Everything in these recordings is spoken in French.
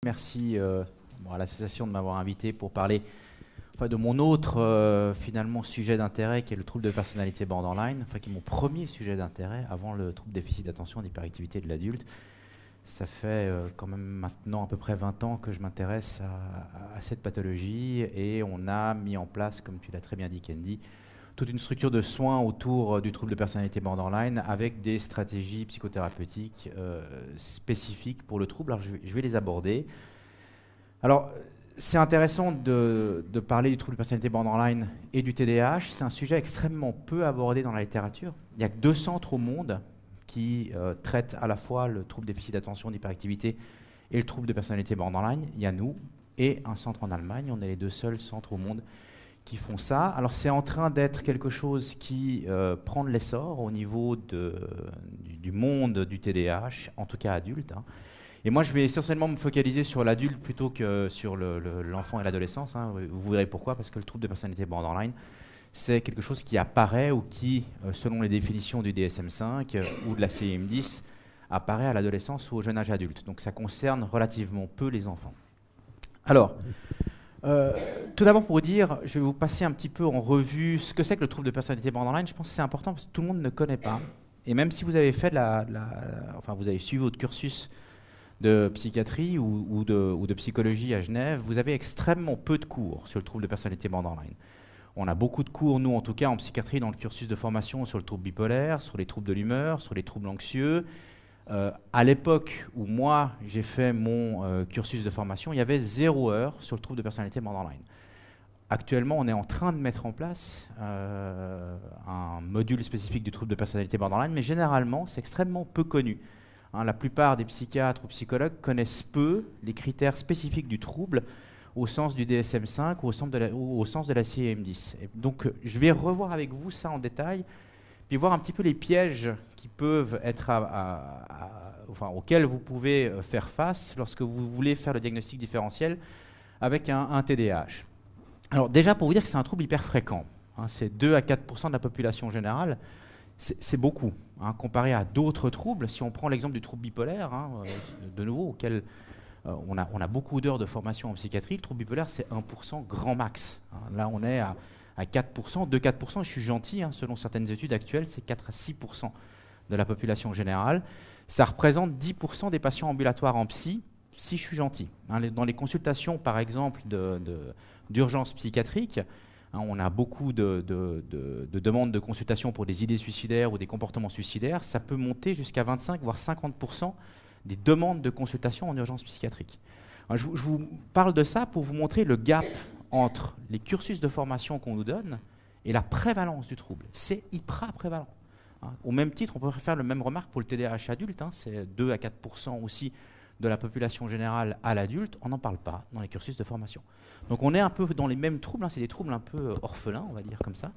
Merci à l'association de m'avoir invité pour parler de mon autre finalement sujet d'intérêt qui est le trouble de personnalité borderline, qui est mon premier sujet d'intérêt avant le trouble déficit d'attention et d'hyperactivité de l'adulte. Ça fait quand même maintenant à peu près 20 ans que je m'intéresse à cette pathologie et on a mis en place, comme tu l'as très bien dit Candy, toute une structure de soins autour du trouble de personnalité borderline avec des stratégies psychothérapeutiques spécifiques pour le trouble. Alors je vais les aborder. Alors c'est intéressant de parler du trouble de personnalité borderline et du TDAH. C'est un sujet extrêmement peu abordé dans la littérature. Il n'y a que 2 centres au monde qui traitent à la fois le trouble déficit d'attention, d'hyperactivité et le trouble de personnalité borderline. Il y a nous et un centre en Allemagne. On est les 2 seuls centres au monde qui font ça. Alors c'est en train d'être quelque chose qui prend de l'essor au niveau du monde du TDAH, en tout cas adulte. Et moi je vais essentiellement me focaliser sur l'adulte plutôt que sur l'enfant et l'adolescence. Vous verrez pourquoi, parce que le trouble de personnalité borderline, c'est quelque chose qui apparaît ou qui, selon les définitions du DSM-5 ou de la CIM-10, apparaît à l'adolescence ou au jeune âge adulte. Donc ça concerne relativement peu les enfants. Alors, tout d'abord pour dire, je vais vous passer un petit peu en revue ce que c'est que le trouble de personnalité borderline. Je pense que c'est important parce que tout le monde ne connaît pas. Et même si vous avez fait vous avez suivi votre cursus de psychiatrie ou de psychologie à Genève, vous avez extrêmement peu de cours sur le trouble de personnalité borderline. On a beaucoup de cours, nous en tout cas en psychiatrie, dans le cursus de formation sur le trouble bipolaire, sur les troubles de l'humeur, sur les troubles anxieux. À l'époque où moi j'ai fait mon cursus de formation, il y avait 0 heure sur le trouble de personnalité borderline. Actuellement, on est en train de mettre en place un module spécifique du trouble de personnalité borderline, mais généralement, c'est extrêmement peu connu. La plupart des psychiatres ou psychologues connaissent peu les critères spécifiques du trouble au sens du DSM-5 ou au sens de la CIM-10. Et donc, je vais revoir avec vous ça en détail, puis voir un petit peu les pièges qui peuvent être auxquels vous pouvez faire face lorsque vous voulez faire le diagnostic différentiel avec un TDAH. Alors déjà, pour vous dire que c'est un trouble hyper fréquent, c'est 2 à 4% de la population générale, c'est beaucoup, comparé à d'autres troubles. Si on prend l'exemple du trouble bipolaire, de nouveau, auquel on a beaucoup d'heures de formation en psychiatrie, le trouble bipolaire, c'est 1% grand max. Là, on est à 4%, 2-4%, je suis gentil, selon certaines études actuelles, c'est 4 à 6% de la population générale. Ça représente 10% des patients ambulatoires en psy, si je suis gentil. Dans les consultations, par exemple, d'urgence psychiatrique, on a beaucoup de demandes de consultation pour des idées suicidaires ou des comportements suicidaires. Ça peut monter jusqu'à 25 voire 50% des demandes de consultation en urgence psychiatrique. Je vous parle de ça pour vous montrer le gap entre les cursus de formation qu'on nous donne et la prévalence du trouble. C'est hyper prévalent. Au même titre, on peut faire le même remarque pour le TDAH adulte. C'est 2 à 4% aussi de la population générale à l'adulte. On n'en parle pas dans les cursus de formation. Donc on est un peu dans les mêmes troubles. C'est des troubles un peu orphelins, on va dire comme ça.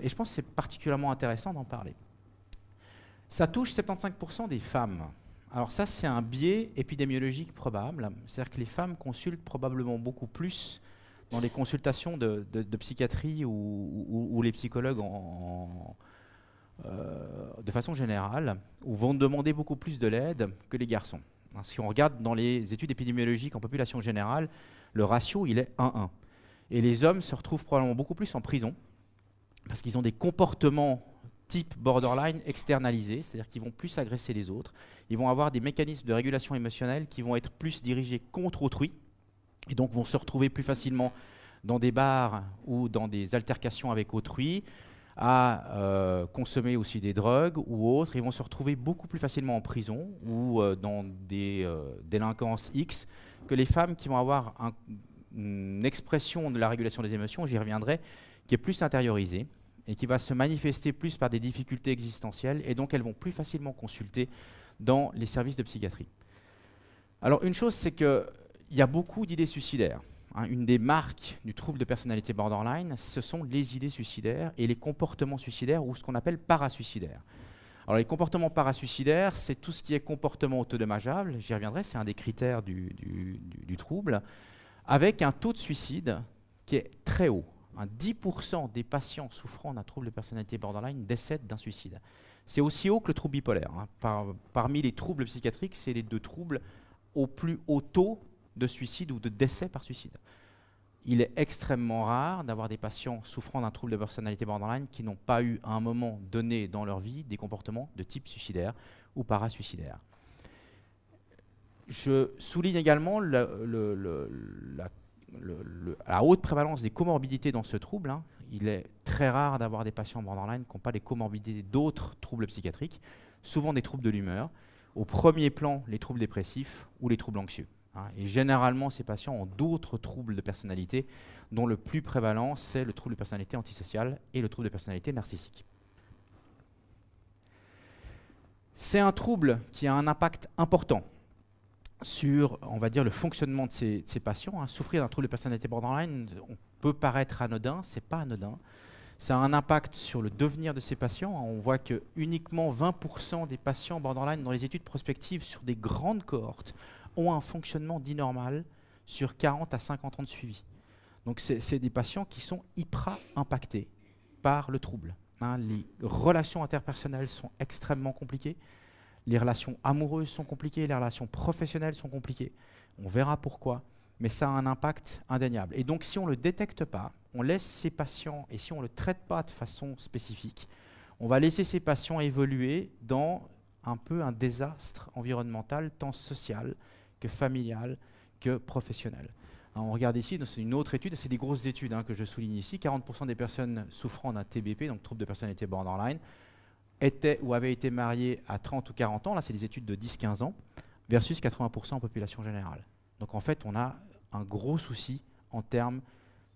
Et je pense que c'est particulièrement intéressant d'en parler. Ça touche 75% des femmes. Alors ça, c'est un biais épidémiologique probable. C'est-à-dire que les femmes consultent probablement beaucoup plus dans les consultations de psychiatrie ou les psychologues de façon générale, ou vont demander beaucoup plus de l'aide que les garçons. Si on regarde dans les études épidémiologiques en population générale, le ratio, il est 1-1. Et les hommes se retrouvent probablement beaucoup plus en prison, parce qu'ils ont des comportements type borderline externalisés, c'est-à-dire qu'ils vont plus agresser les autres, ils vont avoir des mécanismes de régulation émotionnelle qui vont être plus dirigés contre autrui, et donc vont se retrouver plus facilement dans des bars ou dans des altercations avec autrui, à consommer aussi des drogues ou autres. Ils vont se retrouver beaucoup plus facilement en prison ou dans des délinquances X que les femmes qui vont avoir une expression de la régulation des émotions, j'y reviendrai, qui est plus intériorisée et qui va se manifester plus par des difficultés existentielles, et donc elles vont plus facilement consulter dans les services de psychiatrie. Alors une chose, c'est qu'il y a beaucoup d'idées suicidaires. Une des marques du trouble de personnalité borderline, ce sont les idées suicidaires et les comportements suicidaires, ou ce qu'on appelle parasuicidaires. Alors les comportements parasuicidaires, c'est tout ce qui est comportement autodommageable, j'y reviendrai, c'est un des critères du trouble, avec un taux de suicide qui est très haut. 10% des patients souffrant d'un trouble de personnalité borderline décèdent d'un suicide. C'est aussi haut que le trouble bipolaire. Parmi les troubles psychiatriques, c'est les 2 troubles au plus haut taux de suicide ou de décès par suicide. Il est extrêmement rare d'avoir des patients souffrant d'un trouble de personnalité borderline qui n'ont pas eu à un moment donné dans leur vie des comportements de type suicidaire ou parasuicidaire. Je souligne également la haute prévalence des comorbidités dans ce trouble. Il est très rare d'avoir des patients borderline qui n'ont pas des comorbidités d'autres troubles psychiatriques, souvent des troubles de l'humeur. Au premier plan, les troubles dépressifs ou les troubles anxieux. Et généralement, ces patients ont d'autres troubles de personnalité, dont le plus prévalent, c'est le trouble de personnalité antisociale et le trouble de personnalité narcissique. C'est un trouble qui a un impact important sur, on va dire, le fonctionnement de ces patients. Souffrir d'un trouble de personnalité borderline, on peut paraître anodin, c'est pas anodin. Ça a un impact sur le devenir de ces patients. On voit que uniquement 20% des patients borderline dans les études prospectives sur des grandes cohortes ont un fonctionnement dit normal sur 40 à 50 ans de suivi. Donc c'est des patients qui sont hyper impactés par le trouble. Les relations interpersonnelles sont extrêmement compliquées, les relations amoureuses sont compliquées, les relations professionnelles sont compliquées. On verra pourquoi, mais ça a un impact indéniable. Et donc si on ne le détecte pas, on laisse ces patients, et si on ne le traite pas de façon spécifique, on va laisser ces patients évoluer dans un peu un désastre environnemental, tant social que familial, que professionnel. On regarde ici, c'est une autre étude, c'est des grosses études que je souligne ici. 40% des personnes souffrant d'un TBP, donc trouble de personnalité borderline, étaient ou avaient été mariées à 30 ou 40 ans, là c'est des études de 10-15 ans, versus 80% en population générale. Donc en fait, on a un gros souci en termes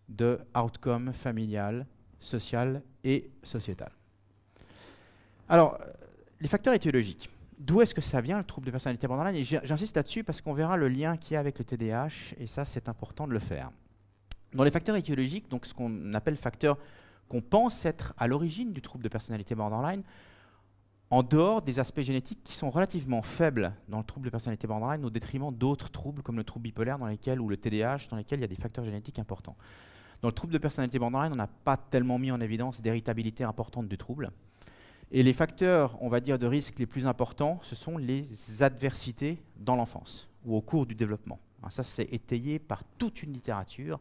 de outcome familial, social et sociétal. Alors, les facteurs étiologiques. D'où est-ce que ça vient, le trouble de personnalité borderline? Et j'insiste là-dessus parce qu'on verra le lien qu'il y a avec le TDAH, et ça, c'est important de le faire. Dans les facteurs étiologiques, donc ce qu'on appelle facteurs qu'on pense être à l'origine du trouble de personnalité borderline, en dehors des aspects génétiques qui sont relativement faibles dans le trouble de personnalité borderline, au détriment d'autres troubles comme le trouble bipolaire ou le TDAH, dans lesquels il y a des facteurs génétiques importants. Dans le trouble de personnalité borderline, on n'a pas tellement mis en évidence d'héritabilité importante du trouble. Et les facteurs, on va dire, de risque les plus importants, ce sont les adversités dans l'enfance ou au cours du développement. Ça, c'est étayé par toute une littérature,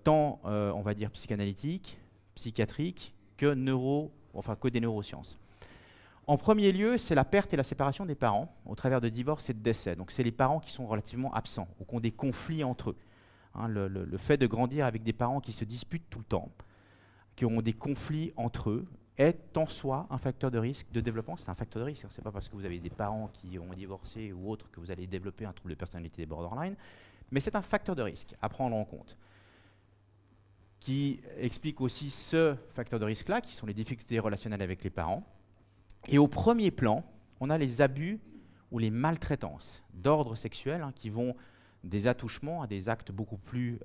tant, on va dire, psychanalytique, psychiatrique, que des neurosciences. En premier lieu, c'est la perte et la séparation des parents au travers de divorces et de décès. Donc, c'est les parents qui sont relativement absents ou qui ont des conflits entre eux. Le fait de grandir avec des parents qui se disputent tout le temps, qui ont des conflits entre eux, est en soi un facteur de risque de développement. C'est un facteur de risque. Ce n'est pas parce que vous avez des parents qui ont divorcé ou autre que vous allez développer un trouble de personnalité borderline, mais c'est un facteur de risque à prendre en compte, qui explique aussi ce facteur de risque-là, qui sont les difficultés relationnelles avec les parents. Et au premier plan, on a les abus ou les maltraitances d'ordre sexuel qui vont des attouchements à des actes beaucoup plus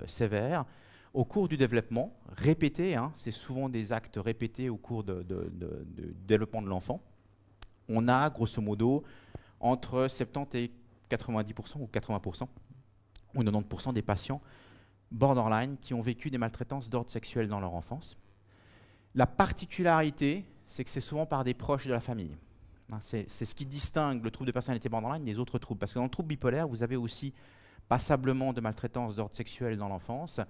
sévères, au cours du développement, répétés, c'est souvent des actes répétés au cours du développement de l'enfant. On a, grosso modo, entre 70 et 90% ou 80% ou 90% des patients borderline qui ont vécu des maltraitances d'ordre sexuel dans leur enfance. La particularité, c'est que c'est souvent par des proches de la famille. C'est ce qui distingue le trouble de personnalité borderline des autres troubles. Parce que dans le trouble bipolaire, vous avez aussi passablement de maltraitance d'ordre sexuel dans l'enfance.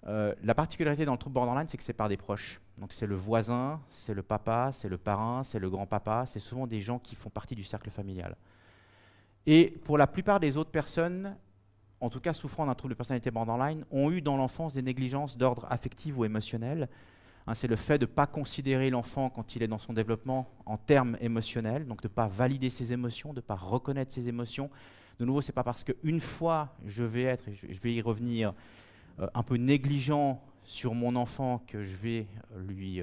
La particularité dans le trouble borderline, c'est que c'est par des proches. Donc c'est le voisin, c'est le papa, c'est le parrain, c'est le grand-papa. C'est souvent des gens qui font partie du cercle familial. Et pour la plupart des autres personnes, en tout cas souffrant d'un trouble de personnalité borderline, ont eu dans l'enfance des négligences d'ordre affectif ou émotionnel. C'est le fait de ne pas considérer l'enfant quand il est dans son développement en termes émotionnels, donc de ne pas valider ses émotions, de ne pas reconnaître ses émotions. De nouveau, ce n'est pas parce qu'une fois je vais être, et je vais y revenir, un peu négligent sur mon enfant que je vais lui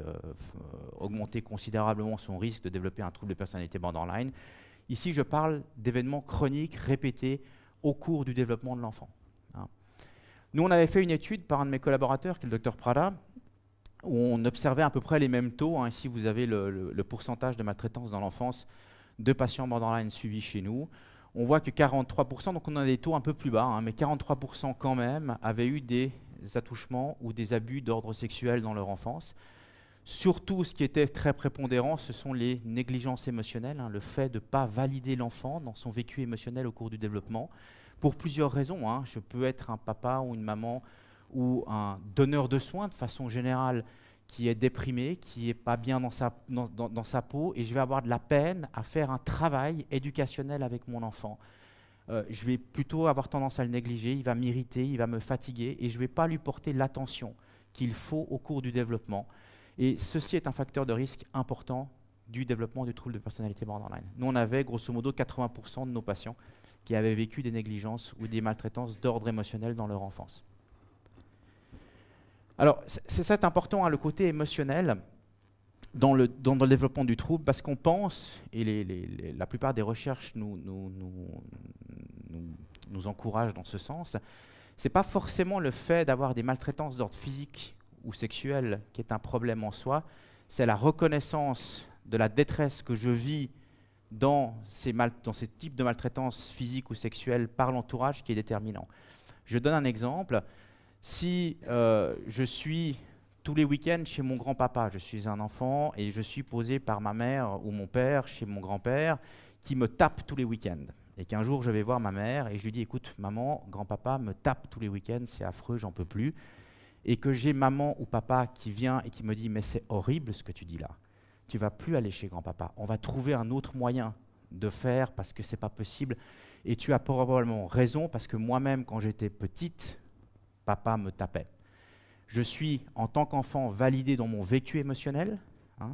augmenter considérablement son risque de développer un trouble de personnalité borderline. Ici, je parle d'événements chroniques répétés au cours du développement de l'enfant. Nous, on avait fait une étude par un de mes collaborateurs, qui est le Dr Prada, où on observait à peu près les mêmes taux. Ici, vous avez le pourcentage de maltraitance dans l'enfance de patients borderline suivis chez nous. On voit que 43%, donc on a des taux un peu plus bas, mais 43% quand même avaient eu des attouchements ou des abus d'ordre sexuel dans leur enfance. Surtout, ce qui était très prépondérant, ce sont les négligences émotionnelles, le fait de ne pas valider l'enfant dans son vécu émotionnel au cours du développement. pour plusieurs raisons, hein. Je peux être un papa ou une maman ou un donneur de soins de façon générale qui est déprimé, qui n'est pas bien dans sa peau, et je vais avoir de la peine à faire un travail éducationnel avec mon enfant. Je vais plutôt avoir tendance à le négliger, il va m'irriter, il va me fatiguer, et je ne vais pas lui porter l'attention qu'il faut au cours du développement. Et ceci est un facteur de risque important du développement du trouble de personnalité borderline. Nous, on avait grosso modo 80% de nos patients qui avaient vécu des négligences ou des maltraitances d'ordre émotionnel dans leur enfance. Alors, c'est important, hein, le côté émotionnel dans le développement du trouble, parce qu'on pense, et la plupart des recherches nous encouragent dans ce sens, ce n'est pas forcément le fait d'avoir des maltraitances d'ordre physique ou sexuel qui est un problème en soi, c'est la reconnaissance de la détresse que je vis dans ces types de maltraitance physique ou sexuelle par l'entourage qui est déterminant. Je donne un exemple. Si je suis tous les week-ends chez mon grand-papa, je suis un enfant et je suis posé par ma mère ou mon père chez mon grand-père qui me tape tous les week-ends, et qu'un jour je vais voir ma mère et je lui dis « Écoute, maman, grand-papa me tape tous les week-ends, c'est affreux, j'en peux plus », et que j'ai maman ou papa qui vient et qui me dit « Mais c'est horrible ce que tu dis là, tu vas plus aller chez grand-papa, on va trouver un autre moyen de faire parce que c'est pas possible, et tu as probablement raison parce que moi-même quand j'étais petite, papa me tapait. » Je suis, en tant qu'enfant, validé dans mon vécu émotionnel. Hein,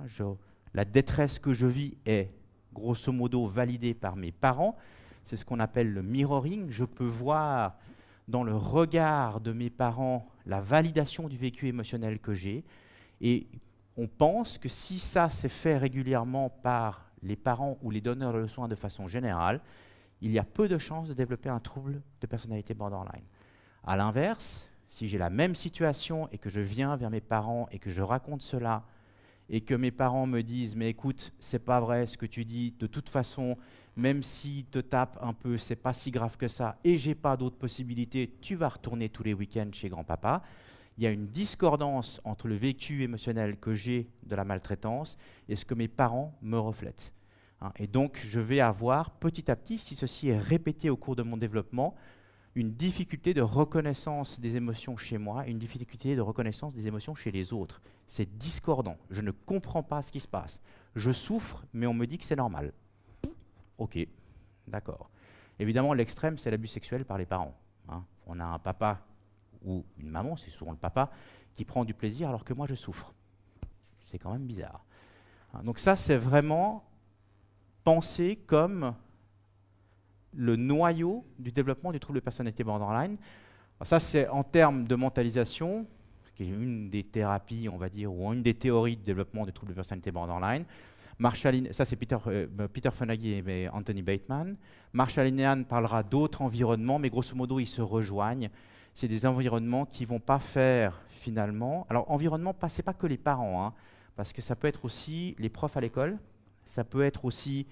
la détresse que je vis est, grosso modo, validée par mes parents. C'est ce qu'on appelle le mirroring. Je peux voir dans le regard de mes parents la validation du vécu émotionnel que j'ai. Et on pense que si ça s'est fait régulièrement par les parents ou les donneurs de soins de façon générale, il y a peu de chances de développer un trouble de personnalité borderline. À l'inverse, si j'ai la même situation et que je viens vers mes parents et que je raconte cela et que mes parents me disent « Mais écoute, c'est pas vrai ce que tu dis, de toute façon, même s'il te tape un peu, c'est pas si grave que ça et j'ai pas d'autres possibilités, tu vas retourner tous les week-ends chez grand-papa », il y a une discordance entre le vécu émotionnel que j'ai de la maltraitance et ce que mes parents me reflètent. Hein, et donc, je vais avoir petit à petit, si ceci est répété au cours de mon développement, une difficulté de reconnaissance des émotions chez moi et une difficulté de reconnaissance des émotions chez les autres. C'est discordant. Je ne comprends pas ce qui se passe. Je souffre, mais on me dit que c'est normal. Ok, d'accord. Évidemment, l'extrême, c'est l'abus sexuel par les parents. Hein. On a un papa ou une maman, c'est souvent le papa, qui prend du plaisir alors que moi, je souffre. C'est quand même bizarre. Hein. Donc ça, c'est vraiment pensé comme le noyau du développement du trouble de personnalité borderline. Alors ça, c'est en termes de mentalisation, qui est une des thérapies, on va dire, ou une des théories de développement du trouble de personnalité borderline. Ça, c'est Peter Fonagy et Anthony Bateman. Marshall Linehan parlera d'autres environnements, mais grosso modo, ils se rejoignent. C'est des environnements qui ne vont pas faire, finalement... Alors, environnement, ce n'est pas que les parents, hein, parce que ça peut être aussi les profs à l'école, ça peut être aussi...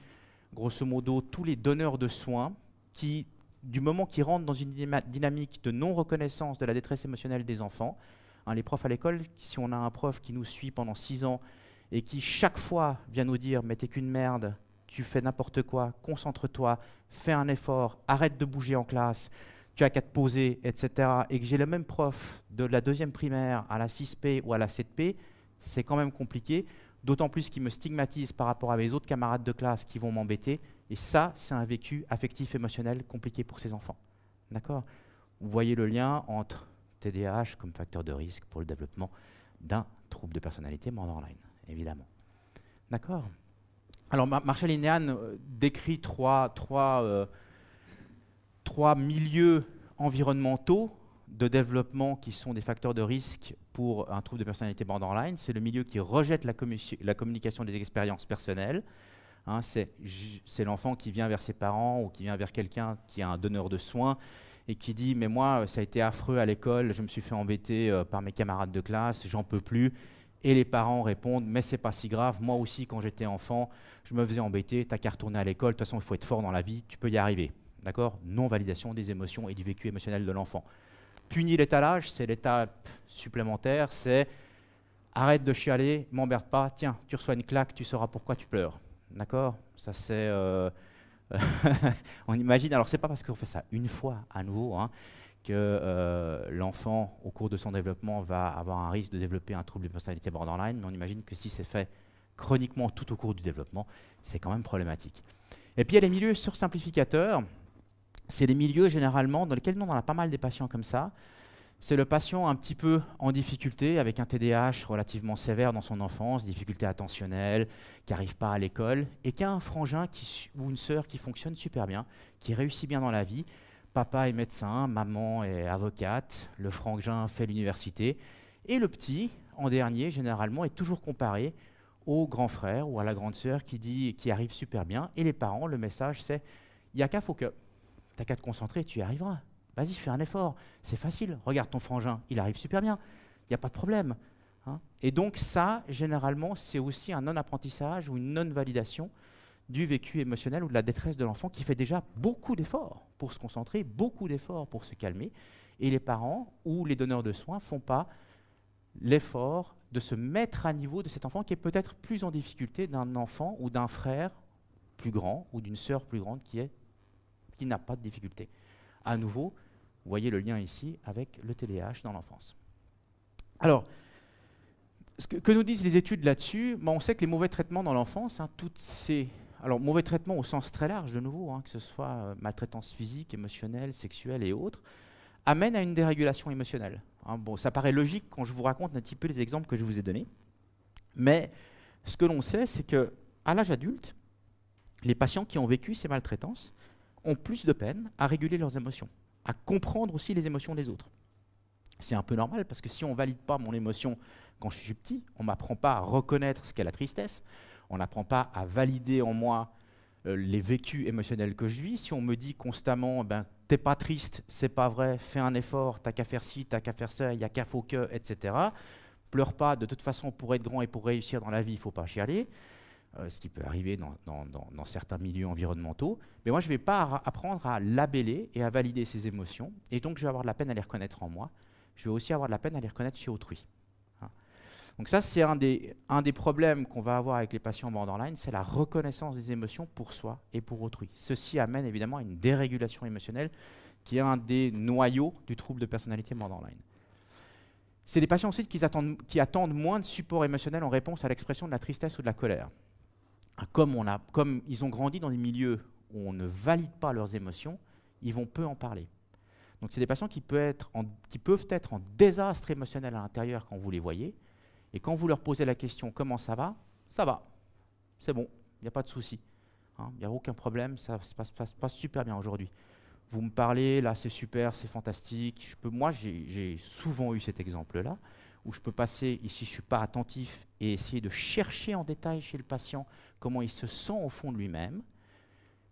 grosso modo, tous les donneurs de soins qui, du moment qu'ils rentrent dans une dynamique de non-reconnaissance de la détresse émotionnelle des enfants, hein, les profs à l'école, si on a un prof qui nous suit pendant 6 ans et qui chaque fois vient nous dire « mais t'es qu'une merde, tu fais n'importe quoi, concentre-toi, fais un effort, arrête de bouger en classe, tu as qu'à te poser, etc. » et que j'ai le même prof de la 2e primaire à la 6P ou à la 7P, c'est quand même compliqué. D'autant plus qu'il me stigmatise par rapport à mes autres camarades de classe qui vont m'embêter. Et ça, c'est un vécu affectif, émotionnel compliqué pour ces enfants. D'accord ? Vous voyez le lien entre TDAH comme facteur de risque pour le développement d'un trouble de personnalité borderline, évidemment. D'accord ? Alors, Marshall Linehan décrit trois milieux environnementaux de développement qui sont des facteurs de risque pour un trouble de personnalité borderline. C'est le milieu qui rejette la communication des expériences personnelles. Hein, c'est l'enfant qui vient vers ses parents ou qui vient vers quelqu'un qui est un donneur de soins et qui dit « mais moi, ça a été affreux à l'école, je me suis fait embêter par mes camarades de classe, j'en peux plus ». Et les parents répondent « mais c'est pas si grave, moi aussi quand j'étais enfant, je me faisais embêter, t'as qu'à retourner à l'école, de toute façon il faut être fort dans la vie, tu peux y arriver ». D'accord ? Non-validation des émotions et du vécu émotionnel de l'enfant. Punir l'étalage, c'est l'étape supplémentaire, c'est arrête de chialer, m'emmerde pas, tiens, tu reçois une claque, tu sauras pourquoi tu pleures. D'accord ? Ça c'est On imagine, alors c'est pas parce qu'on fait ça une fois à nouveau, hein, que l'enfant, au cours de son développement, va avoir un risque de développer un trouble de personnalité borderline, mais on imagine que si c'est fait chroniquement tout au cours du développement, c'est quand même problématique. Et puis il y a les milieux sursimplificateurs. C'est des milieux généralement dans lesquels nous on a pas mal des patients comme ça. C'est le patient un petit peu en difficulté, avec un TDAH relativement sévère dans son enfance, difficulté attentionnelle, qui n'arrive pas à l'école, et qui a un frangin ou une sœur qui fonctionne super bien, qui réussit bien dans la vie. Papa est médecin, maman est avocate, le frangin fait l'université, et le petit, en dernier, généralement, est toujours comparé au grand frère ou à la grande sœur qui arrive super bien, et les parents, le message c'est « il n'y a qu'à faut que, t'as qu'à te concentrer, tu y arriveras ». Vas-y, fais un effort, c'est facile. Regarde ton frangin, il arrive super bien, il n'y a pas de problème. Hein. Et donc ça, généralement, c'est aussi un non-apprentissage ou une non-validation du vécu émotionnel ou de la détresse de l'enfant qui fait déjà beaucoup d'efforts pour se concentrer, beaucoup d'efforts pour se calmer. Et les parents ou les donneurs de soins ne font pas l'effort de se mettre à niveau de cet enfant qui est peut-être plus en difficulté d'un enfant ou d'un frère plus grand ou d'une sœur plus grande qui n'a pas de difficulté. À nouveau, vous voyez le lien ici avec le TDAH dans l'enfance. Alors, ce que nous disent les études là-dessus, on sait que les mauvais traitements dans l'enfance, hein, alors mauvais traitements au sens très large de nouveau, hein, que ce soit maltraitance physique, émotionnelle, sexuelle et autres, amènent à une dérégulation émotionnelle. Hein, bon, ça paraît logique quand je vous raconte un petit peu les exemples que je vous ai donnés, mais ce que l'on sait, c'est qu'à l'âge adulte, les patients qui ont vécu ces maltraitances ont plus de peine à réguler leurs émotions, à comprendre aussi les émotions des autres. C'est un peu normal parce que si on ne valide pas mon émotion quand je suis petit, on ne m'apprend pas à reconnaître ce qu'est la tristesse, on n'apprend pas à valider en moi les vécus émotionnels que je vis. Si on me dit constamment « t'es pas triste, c'est pas vrai, fais un effort, t'as qu'à faire ci, t'as qu'à faire ça, il n'y a qu'à faut que, etc. » Pleure pas, de toute façon pour être grand et pour réussir dans la vie, il ne faut pas chialer. Ce qui peut arriver dans certains milieux environnementaux. Mais moi, je ne vais pas apprendre à labeller et à valider ces émotions. Et donc, je vais avoir de la peine à les reconnaître en moi. Je vais aussi avoir de la peine à les reconnaître chez autrui. Hein. Donc ça, c'est un des problèmes qu'on va avoir avec les patients borderline, c'est la reconnaissance des émotions pour soi et pour autrui. Ceci amène évidemment à une dérégulation émotionnelle qui est un des noyaux du trouble de personnalité borderline. C'est des patients aussi qui attendent moins de support émotionnel en réponse à l'expression de la tristesse ou de la colère. Comme ils ont grandi dans des milieux où on ne valide pas leurs émotions, ils vont peu en parler. Donc c'est des patients qui peuvent être en désastre émotionnel à l'intérieur quand vous les voyez, et quand vous leur posez la question « Comment ça va ?» Ça va, c'est bon, il n'y a pas de souci, hein, il n'y a aucun problème, ça se passe super bien aujourd'hui. Vous me parlez, là c'est super, c'est fantastique. Moi j'ai souvent eu cet exemple-là, où je peux passer, ici je ne suis pas attentif, et essayer de chercher en détail chez le patient comment il se sent au fond de lui-même.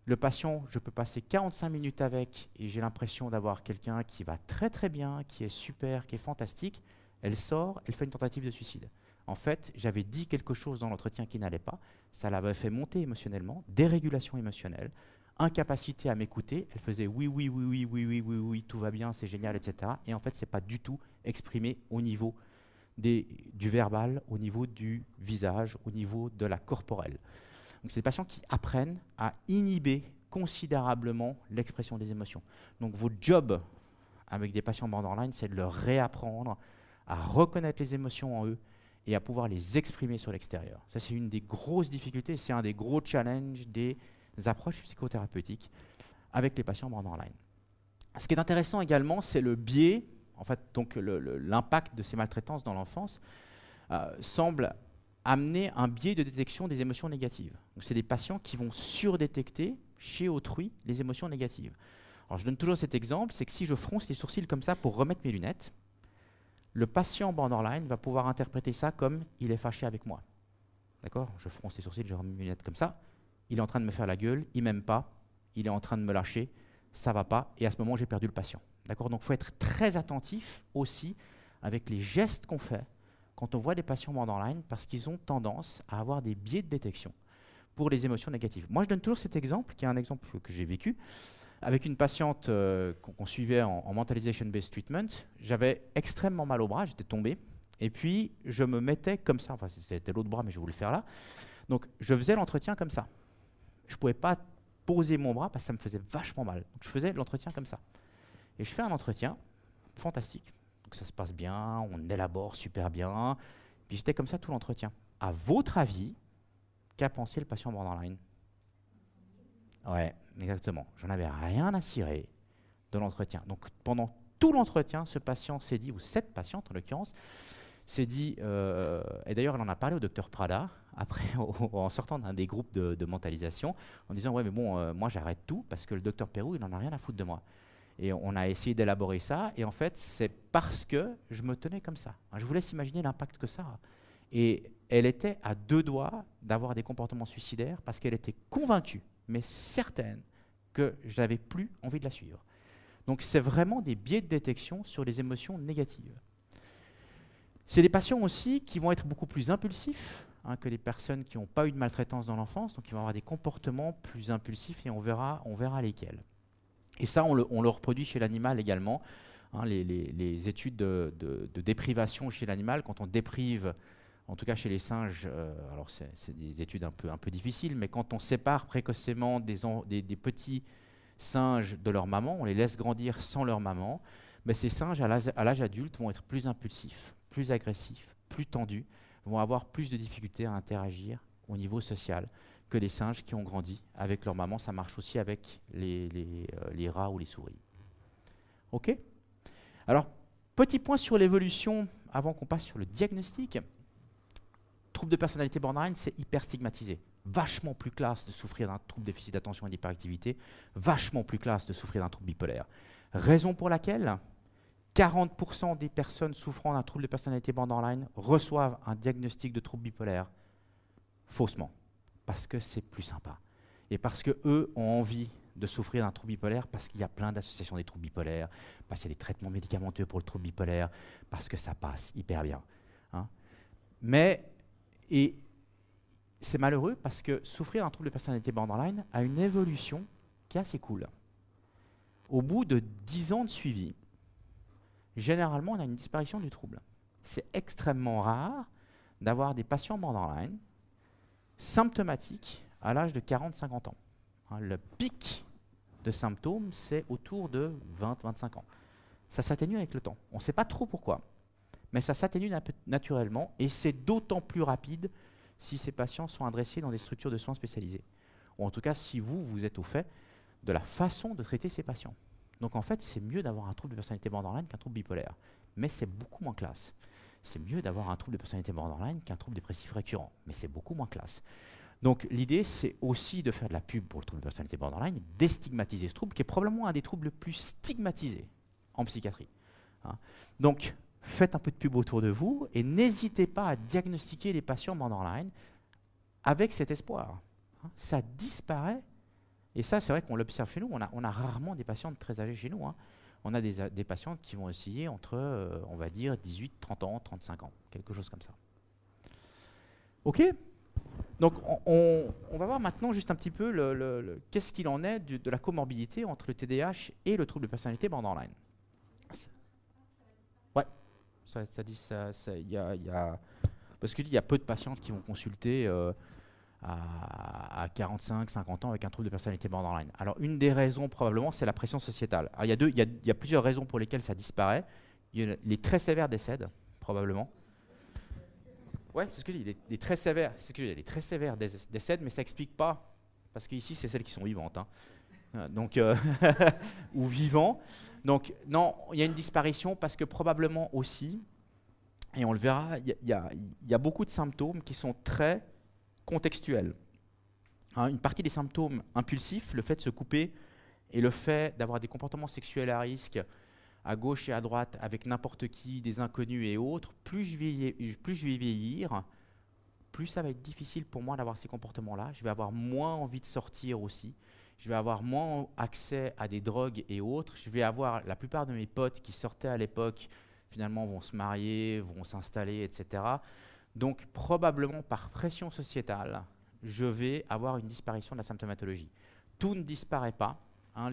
Le patient, je peux passer 45 minutes avec, et j'ai l'impression d'avoir quelqu'un qui va très très bien, qui est super, qui est fantastique. Elle sort, elle fait une tentative de suicide. En fait, j'avais dit quelque chose dans l'entretien qui n'allait pas, ça l'avait fait monter émotionnellement, dérégulation émotionnelle, incapacité à m'écouter, elle faisait oui, oui, oui, oui, oui, oui, oui, oui, tout va bien, c'est génial, etc. Et en fait, ce n'est pas du tout exprimé au niveau du verbal, au niveau du visage, au niveau de la corporelle. Donc c'est des patients qui apprennent à inhiber considérablement l'expression des émotions. Donc votre job avec des patients borderline, c'est de leur réapprendre à reconnaître les émotions en eux et à pouvoir les exprimer sur l'extérieur. Ça, c'est une des grosses difficultés, c'est un des gros challenges des approches psychothérapeutiques avec les patients borderline. Ce qui est intéressant également, c'est le biais, en fait, donc l'impact de ces maltraitances dans l'enfance semble amener un biais de détection des émotions négatives. Donc, c'est des patients qui vont surdétecter chez autrui les émotions négatives. Alors, je donne toujours cet exemple, c'est que si je fronce les sourcils comme ça pour remettre mes lunettes, le patient borderline va pouvoir interpréter ça comme « il est fâché avec moi ». D'accord ? Je fronce les sourcils, je remets mes lunettes comme ça, il est en train de me faire la gueule, il m'aime pas, il est en train de me lâcher, ça va pas, et à ce moment, j'ai perdu le patient. D'accord ? Donc, il faut être très attentif aussi avec les gestes qu'on fait quand on voit des patients borderline, parce qu'ils ont tendance à avoir des biais de détection pour les émotions négatives. Moi, je donne toujours cet exemple, qui est un exemple que j'ai vécu, avec une patiente qu'on suivait en Mentalization-Based Treatment. J'avais extrêmement mal au bras, j'étais tombé, et puis je me mettais comme ça, enfin c'était l'autre bras, mais je vais vous le faire là. Donc, je faisais l'entretien comme ça. Je ne pouvais pas poser mon bras parce que ça me faisait vachement mal. Donc je faisais l'entretien comme ça. Et je fais un entretien fantastique. Donc ça se passe bien, on élabore super bien. Puis j'étais comme ça tout l'entretien. À votre avis, qu'a pensé le patient borderline? Ouais, exactement. J'en avais rien à cirer de l'entretien. Donc pendant tout l'entretien, ce patient s'est dit, ou cette patiente en l'occurrence, s'est dit, et d'ailleurs elle en a parlé au docteur Prada, après en sortant d'un des groupes de mentalisation, en disant ouais mais bon, moi j'arrête tout parce que le docteur Pérou il n'en a rien à foutre de moi. Et on a essayé d'élaborer ça, et en fait c'est parce que je me tenais comme ça. Je vous laisse imaginer l'impact que ça a. Et elle était à deux doigts d'avoir des comportements suicidaires parce qu'elle était convaincue, mais certaine, que je n'avais plus envie de la suivre. Donc c'est vraiment des biais de détection sur les émotions négatives. C'est des patients aussi qui vont être beaucoup plus impulsifs que les personnes qui n'ont pas eu de maltraitance dans l'enfance, donc ils vont avoir des comportements plus impulsifs et on verra lesquels. Et ça, on le reproduit chez l'animal également. Les études de déprivation chez l'animal, quand on déprive, en tout cas chez les singes, alors c'est des études un peu difficiles, mais quand on sépare précocement des petits singes de leur maman, on les laisse grandir sans leur maman, mais ces singes à l'âge adulte vont être plus impulsifs, plus agressifs, plus tendus, vont avoir plus de difficultés à interagir au niveau social que les singes qui ont grandi avec leur maman. Ça marche aussi avec les rats ou les souris. OK? Alors, petit point sur l'évolution avant qu'on passe sur le diagnostic. Trouble de personnalité borderline, c'est hyper stigmatisé. Vachement plus classe de souffrir d'un trouble déficit d'attention et d'hyperactivité, vachement plus classe de souffrir d'un trouble bipolaire. Raison pour laquelle 40% des personnes souffrant d'un trouble de personnalité borderline reçoivent un diagnostic de trouble bipolaire faussement, parce que c'est plus sympa. Et parce qu'eux ont envie de souffrir d'un trouble bipolaire, parce qu'il y a plein d'associations des troubles bipolaires, parce qu'il y a des traitements médicamenteux pour le trouble bipolaire, parce que ça passe hyper bien. Et c'est malheureux parce que souffrir d'un trouble de personnalité borderline a une évolution qui est assez cool. Au bout de 10 ans de suivi, généralement, on a une disparition du trouble. C'est extrêmement rare d'avoir des patients borderline symptomatiques à l'âge de 40-50 ans. Le pic de symptômes, c'est autour de 20-25 ans. Ça s'atténue avec le temps. On ne sait pas trop pourquoi, mais ça s'atténue naturellement, et c'est d'autant plus rapide si ces patients sont adressés dans des structures de soins spécialisées. Ou en tout cas, si vous êtes au fait de la façon de traiter ces patients. Donc en fait, c'est mieux d'avoir un trouble de personnalité borderline qu'un trouble bipolaire. Mais c'est beaucoup moins classe. C'est mieux d'avoir un trouble de personnalité borderline qu'un trouble dépressif récurrent. Mais c'est beaucoup moins classe. Donc l'idée, c'est aussi de faire de la pub pour le trouble de personnalité borderline, déstigmatiser ce trouble, qui est probablement un des troubles les plus stigmatisés en psychiatrie. Donc, faites un peu de pub autour de vous et n'hésitez pas à diagnostiquer les patients borderline avec cet espoir. Ça disparaît. Et ça, c'est vrai qu'on l'observe chez nous. On a rarement des patientes très âgées chez nous. On a des patientes qui vont osciller entre, on va dire, 18, 30 ans, 35 ans. Quelque chose comme ça. OK? Donc, on va voir maintenant juste un petit peu qu'est-ce qu'il en est de la comorbidité entre le TDAH et le trouble de personnalité borderline. Ouais, ça dit ça. Parce qu'il y a peu de patientes qui vont consulter à 45, 50 ans avec un trouble de personnalité borderline. Alors, une des raisons, probablement, c'est la pression sociétale. Alors, il y a plusieurs raisons pour lesquelles ça disparaît. Les très sévères décèdent, probablement. Ouais, c'est ce que je dis. Les très sévères, les très sévères décèdent, mais ça n'explique pas, parce qu'ici, c'est celles qui sont vivantes. Donc, ou vivants. Donc, non, il y a une disparition parce que probablement aussi, et on le verra, il y a beaucoup de symptômes qui sont très contextuels. Une partie des symptômes impulsifs, le fait de se couper et le fait d'avoir des comportements sexuels à risque à gauche et à droite avec n'importe qui, des inconnus et autres, plus je vais vieillir, plus ça va être difficile pour moi d'avoir ces comportements-là. Je vais avoir moins envie de sortir aussi. Je vais avoir moins accès à des drogues et autres. Je vais avoir la plupart de mes potes qui sortaient à l'époque, finalement vont se marier, vont s'installer, etc. Donc probablement par pression sociétale, je vais avoir une disparition de la symptomatologie. Tout ne disparaît pas.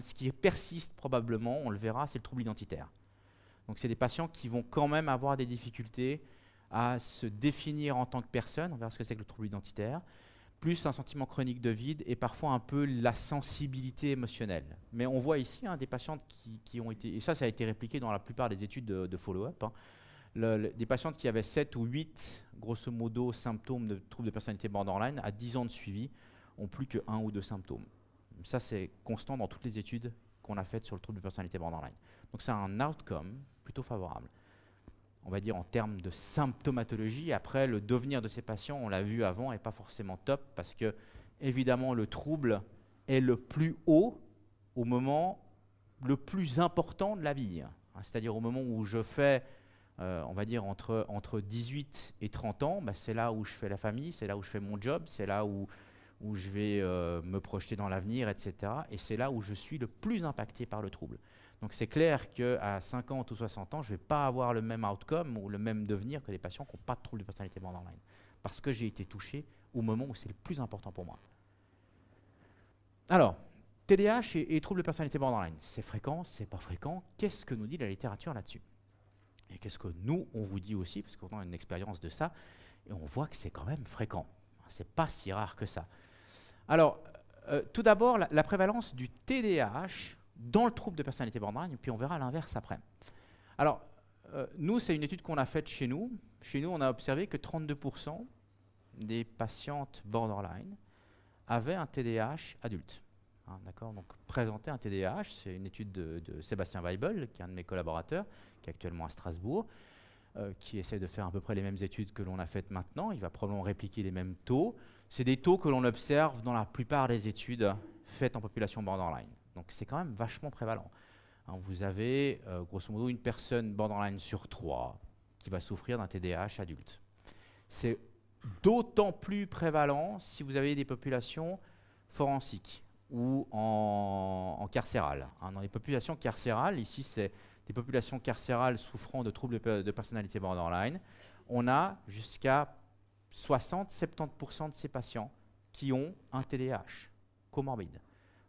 Ce qui persiste probablement, on le verra, c'est le trouble identitaire. Donc c'est des patients qui vont quand même avoir des difficultés à se définir en tant que personne. On verra ce que c'est que le trouble identitaire. plus un sentiment chronique de vide et parfois un peu la sensibilité émotionnelle. Mais on voit ici des patientes qui ont été, et ça a été répliqué dans la plupart des études de follow-up, des patientes qui avaient 7 ou 8, grosso modo, symptômes de troubles de personnalité borderline, à 10 ans de suivi, ont plus que 1 ou 2 symptômes. Ça, c'est constant dans toutes les études qu'on a faites sur le trouble de personnalité borderline. Donc c'est un outcome plutôt favorable. On va dire en termes de symptomatologie. Après, le devenir de ces patients, on l'a vu avant, n'est pas forcément top parce que, évidemment, le trouble est le plus haut au moment le plus important de la vie. C'est-à-dire au moment où je fais, on va dire, entre 18 et 30 ans, c'est là où je fais la famille, c'est là où je fais mon job, c'est là où je vais me projeter dans l'avenir, etc. Et c'est là où je suis le plus impacté par le trouble. Donc c'est clair qu'à 50 ou 60 ans, je ne vais pas avoir le même outcome ou le même devenir que les patients qui n'ont pas de trouble de personnalité borderline. Parce que j'ai été touché au moment où c'est le plus important pour moi. Alors, TDAH et trouble de personnalité borderline, c'est fréquent, c'est pas fréquent. Qu'est-ce que nous dit la littérature là-dessus? Et qu'est-ce que nous, on vous dit aussi, parce qu'on a une expérience de ça, et on voit que c'est quand même fréquent. C'est pas si rare que ça. Alors, tout d'abord, la prévalence du TDAH dans le trouble de personnalité borderline, et puis on verra l'inverse après. Alors, nous, c'est une étude qu'on a faite chez nous. Chez nous, on a observé que 32% des patientes borderline avaient un TDAH adulte. D'accord, donc présenter un TDAH, c'est une étude de Sébastien Weibel, qui est un de mes collaborateurs, qui est actuellement à Strasbourg, qui essaie de faire à peu près les mêmes études que l'on a faites maintenant. Il va probablement répliquer les mêmes taux. C'est des taux que l'on observe dans la plupart des études faites en population borderline. Donc c'est quand même vachement prévalent. Vous avez grosso modo une personne borderline sur 3 qui va souffrir d'un TDAH adulte. C'est d'autant plus prévalent si vous avez des populations forensiques ou en carcérales. Dans les populations carcérales, ici c'est des populations carcérales souffrant de troubles de personnalité borderline, on a jusqu'à 60-70% de ces patients qui ont un TDAH comorbide.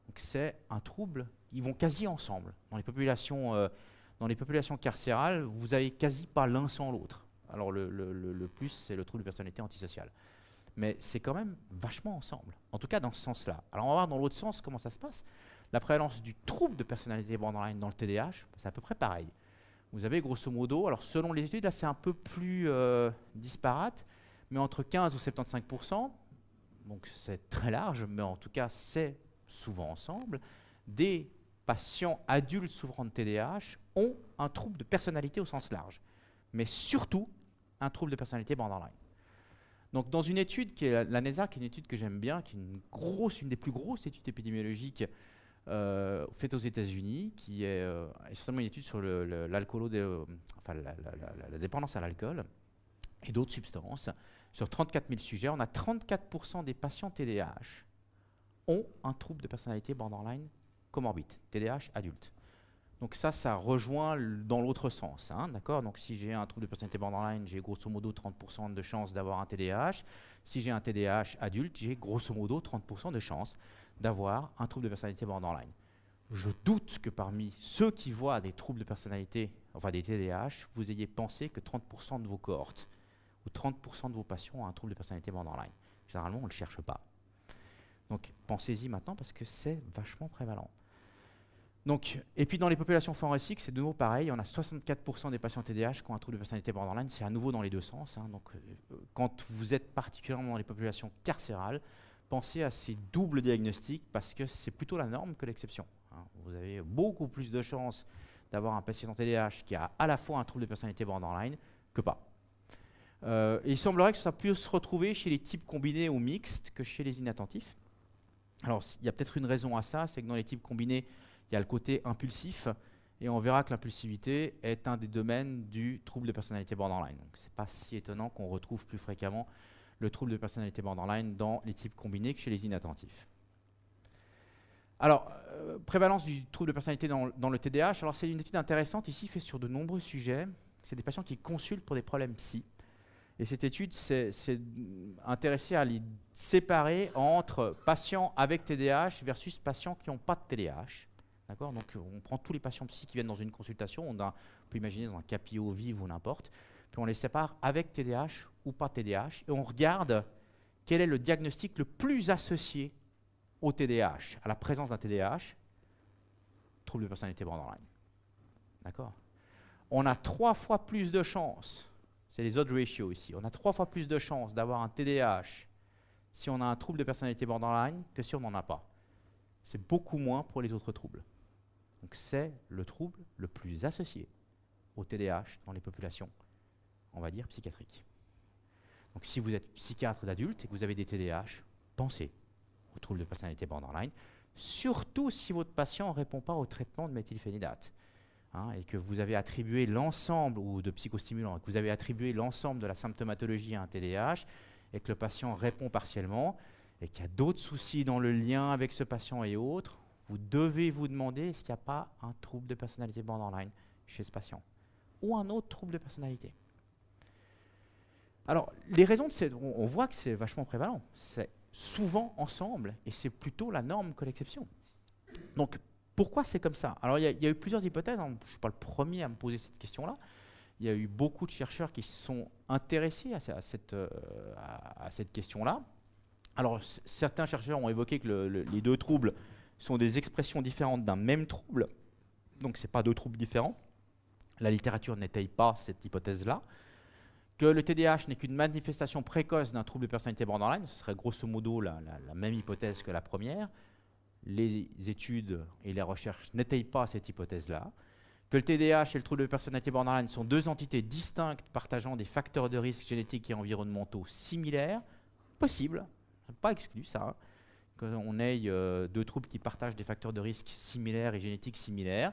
Donc c'est un trouble, ils vont quasi ensemble. Dans les populations carcérales, vous n'avez quasi pas l'un sans l'autre. Alors le plus, c'est le trouble de personnalité antisociale. Mais c'est quand même vachement ensemble, en tout cas dans ce sens-là. Alors on va voir dans l'autre sens comment ça se passe. La prévalence du trouble de personnalité borderline dans le TDAH, c'est à peu près pareil. Vous avez grosso modo, alors selon les études, là c'est un peu plus disparate, mais entre 15 ou 75%, donc c'est très large, mais en tout cas c'est souvent ensemble, des patients adultes souffrant de TDAH ont un trouble de personnalité au sens large, mais surtout un trouble de personnalité borderline. Donc dans une étude qui est la NESA, qui est une étude que j'aime bien, qui est une des plus grosses études épidémiologiques faite aux États-Unis, qui est essentiellement une étude sur la dépendance à l'alcool et d'autres substances. Sur 34 000 sujets, on a 34% des patients TDAH ont un trouble de personnalité borderline comorbide, TDAH adulte. Donc ça rejoint dans l'autre sens. D'accord. Donc si j'ai un trouble de personnalité borderline, j'ai grosso modo 30% de chances d'avoir un TDAH. Si j'ai un TDAH adulte, j'ai grosso modo 30% de chances d'avoir un trouble de personnalité borderline. Je doute que parmi ceux qui voient des troubles de personnalité, enfin des TDAH, vous ayez pensé que 30% de vos cohortes ou 30% de vos patients ont un trouble de personnalité borderline. Généralement, on ne le cherche pas. Donc pensez-y maintenant parce que c'est vachement prévalent. Donc, et puis dans les populations forensiques, c'est de nouveau pareil, on a 64% des patients TDAH qui ont un trouble de personnalité borderline, c'est à nouveau dans les deux sens. Donc, quand vous êtes particulièrement dans les populations carcérales, pensez à ces doubles diagnostics parce que c'est plutôt la norme que l'exception. Vous avez beaucoup plus de chances d'avoir un patient TDAH qui a à la fois un trouble de personnalité borderline que pas. Et il semblerait que ça puisse se retrouver chez les types combinés ou mixtes que chez les inattentifs. Alors, il y a peut-être une raison à ça, c'est que dans les types combinés, il y a le côté impulsif, et on verra que l'impulsivité est un des domaines du trouble de personnalité borderline. Donc, ce n'est pas si étonnant qu'on retrouve plus fréquemment le trouble de personnalité borderline dans les types combinés que chez les inattentifs. Alors, prévalence du trouble de personnalité dans le TDAH, alors c'est une étude intéressante ici, faite sur de nombreux sujets. C'est des patients qui consultent pour des problèmes psy. Et cette étude s'est intéressée à les séparer entre patients avec TDAH versus patients qui n'ont pas de TDAH. D'accord. Donc on prend tous les patients psy qui viennent dans une consultation, on peut imaginer dans un Capio, Vive ou n'importe, puis on les sépare avec TDAH ou pas TDAH, et on regarde quel est le diagnostic le plus associé au TDAH, à la présence d'un TDAH, trouble de personnalité borderline. D'accord? On a 3 fois plus de chances, c'est les odds ratio ici, on a 3 fois plus de chances d'avoir un TDAH si on a un trouble de personnalité borderline que si on n'en a pas. C'est beaucoup moins pour les autres troubles. Donc c'est le trouble le plus associé au TDAH dans les populations, on va dire, psychiatriques. Donc si vous êtes psychiatre d'adulte et que vous avez des TDAH, pensez au trouble de personnalité borderline, surtout si votre patient ne répond pas au traitement de méthylphénidate, hein, et que vous avez attribué l'ensemble, ou de psychostimulants, que vous avez attribué l'ensemble de la symptomatologie à un TDAH, et que le patient répond partiellement, et qu'il y a d'autres soucis dans le lien avec ce patient et autres, vous devez vous demander est-ce qu'il n'y a pas un trouble de personnalité borderline chez ce patient, ou un autre trouble de personnalité. Alors, les raisons, on voit que c'est vachement prévalent. C'est souvent ensemble, et c'est plutôt la norme que l'exception. Donc, pourquoi c'est comme ça? Alors, il y a eu plusieurs hypothèses. Hein. Je ne suis pas le premier à me poser cette question-là. Il y a eu beaucoup de chercheurs qui se sont intéressés à cette question-là. Alors, certains chercheurs ont évoqué que les deux troubles sont des expressions différentes d'un même trouble. Donc, ce n'est pas deux troubles différents. La littérature n'étaye pas cette hypothèse-là. Que le TDAH n'est qu'une manifestation précoce d'un trouble de personnalité borderline, ce serait grosso modo la même hypothèse que la première. Les études et les recherches n'étayent pas cette hypothèse-là. Que le TDAH et le trouble de personnalité borderline sont deux entités distinctes partageant des facteurs de risque génétiques et environnementaux similaires, possible, pas exclu ça, hein, qu'on ait deux troubles qui partagent des facteurs de risque similaires et génétiques similaires.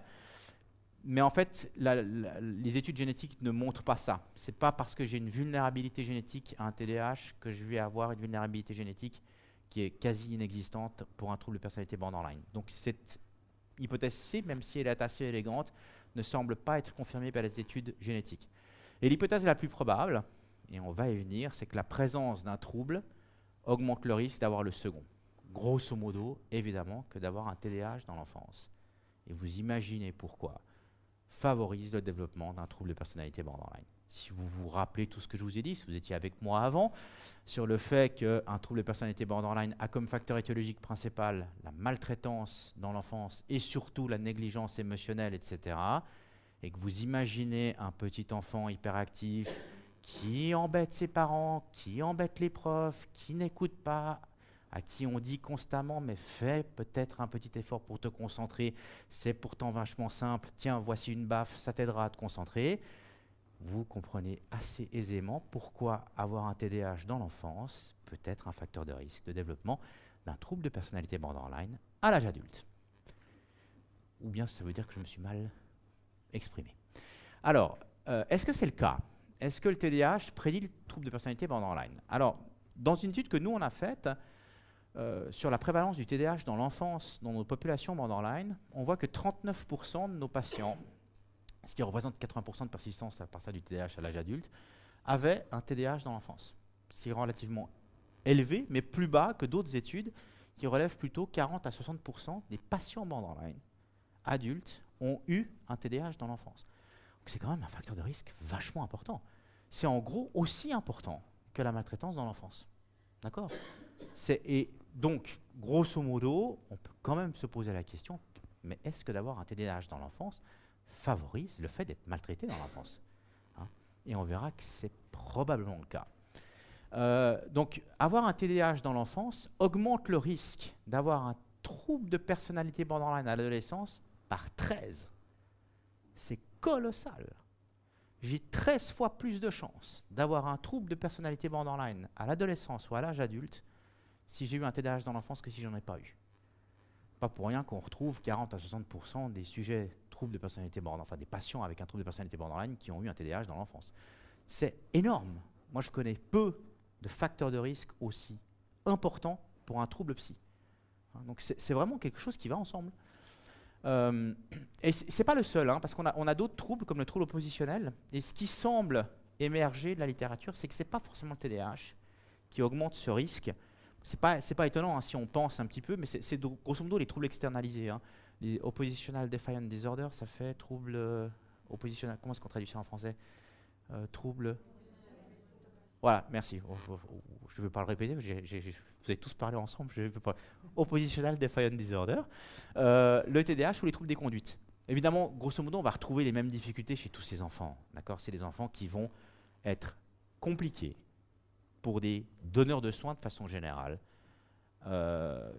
Mais en fait, les études génétiques ne montrent pas ça. Ce n'est pas parce que j'ai une vulnérabilité génétique à un TDAH que je vais avoir une vulnérabilité génétique qui est quasi inexistante pour un trouble de personnalité borderline. Donc cette hypothèse C, même si elle est assez élégante, ne semble pas être confirmée par les études génétiques. Et l'hypothèse la plus probable, et on va y venir, c'est que la présence d'un trouble augmente le risque d'avoir le second. Grosso modo, évidemment, que d'avoir un TDAH dans l'enfance. Et vous imaginez pourquoi favorise le développement d'un trouble de personnalité borderline. Si vous vous rappelez tout ce que je vous ai dit, si vous étiez avec moi avant, sur le fait qu'un trouble de personnalité borderline a comme facteur étiologique principal la maltraitance dans l'enfance et surtout la négligence émotionnelle, etc., et que vous imaginez un petit enfant hyperactif qui embête ses parents, qui embête les profs, qui n'écoute pas, à qui on dit constamment « mais fais peut-être un petit effort pour te concentrer, c'est pourtant vachement simple, tiens, voici une baffe, ça t'aidera à te concentrer », vous comprenez assez aisément pourquoi avoir un TDAH dans l'enfance peut être un facteur de risque de développement d'un trouble de personnalité borderline à l'âge adulte. Ou bien ça veut dire que je me suis mal exprimé. Alors, est-ce que c'est le cas? Est-ce que le TDAH prédit le trouble de personnalité borderline? Alors, dans une étude que nous on a faite, sur la prévalence du TDAH dans l'enfance, dans nos populations borderline, on voit que 39% de nos patients, ce qui représente 80% de persistance à partir du TDAH à l'âge adulte, avaient un TDAH dans l'enfance. Ce qui est relativement élevé, mais plus bas que d'autres études qui relèvent plutôt 40 à 60% des patients borderline adultes ont eu un TDAH dans l'enfance. Donc c'est quand même un facteur de risque vachement important. C'est en gros aussi important que la maltraitance dans l'enfance. D'accord? Et donc, grosso modo, on peut quand même se poser la question, mais est-ce que d'avoir un TDAH dans l'enfance favorise le fait d'être maltraité dans l'enfance, hein? Et on verra que c'est probablement le cas. Donc, avoir un TDAH dans l'enfance augmente le risque d'avoir un trouble de personnalité borderline à l'adolescence par 13. C'est colossal. J'ai 13 fois plus de chances d'avoir un trouble de personnalité borderline à l'adolescence ou à l'âge adulte si j'ai eu un TDAH dans l'enfance que si j'en ai pas eu. Pas pour rien qu'on retrouve 40 à 60% des sujets troubles de personnalité borderline, enfin des patients avec un trouble de personnalité borderline qui ont eu un TDAH dans l'enfance. C'est énorme. Moi, je connais peu de facteurs de risque aussi importants pour un trouble psy. Donc c'est vraiment quelque chose qui va ensemble. Et c'est pas le seul, hein, parce qu'on a d'autres troubles comme le trouble oppositionnel. Et ce qui semble émerger de la littérature, c'est que c'est pas forcément le TDAH qui augmente ce risque. C'est pas étonnant, hein, si on pense un petit peu, mais c'est grosso modo les troubles externalisés. Hein. Les oppositional defiant disorder, ça fait trouble oppositionnel. Comment est-ce qu'on traduit ça en français? Trouble Voilà, merci. Je ne vais pas le répéter, vous avez tous parlé ensemble. Je vais pas. Oppositional Defiant Disorder. Le TDAH ou les troubles des conduites. Évidemment, grosso modo, on va retrouver les mêmes difficultés chez tous ces enfants. D'accord ? C'est des enfants qui vont être compliqués pour des donneurs de soins de façon générale.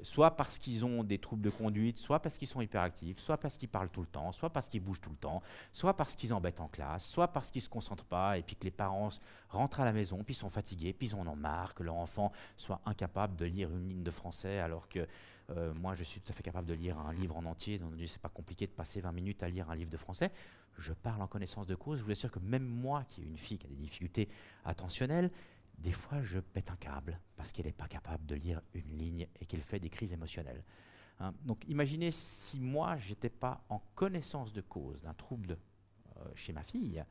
Soit parce qu'ils ont des troubles de conduite, soit parce qu'ils sont hyperactifs, soit parce qu'ils parlent tout le temps, soit parce qu'ils bougent tout le temps, soit parce qu'ils embêtent en classe, soit parce qu'ils ne se concentrent pas et puis que les parents rentrent à la maison, puis sont fatigués, puis ils en ont marre que leur enfant soit incapable de lire une ligne de français alors que moi je suis tout à fait capable de lire un livre en entier, donc c'est pas compliqué de passer 20 minutes à lire un livre de français. Je parle en connaissance de cause, je vous assure que même moi qui ai une fille qui a des difficultés attentionnelles, des fois, je pète un câble parce qu'elle n'est pas capable de lire une ligne et qu'elle fait des crises émotionnelles. Hein. Donc, imaginez si moi, je n'étais pas en connaissance de cause d'un trouble chez ma fille,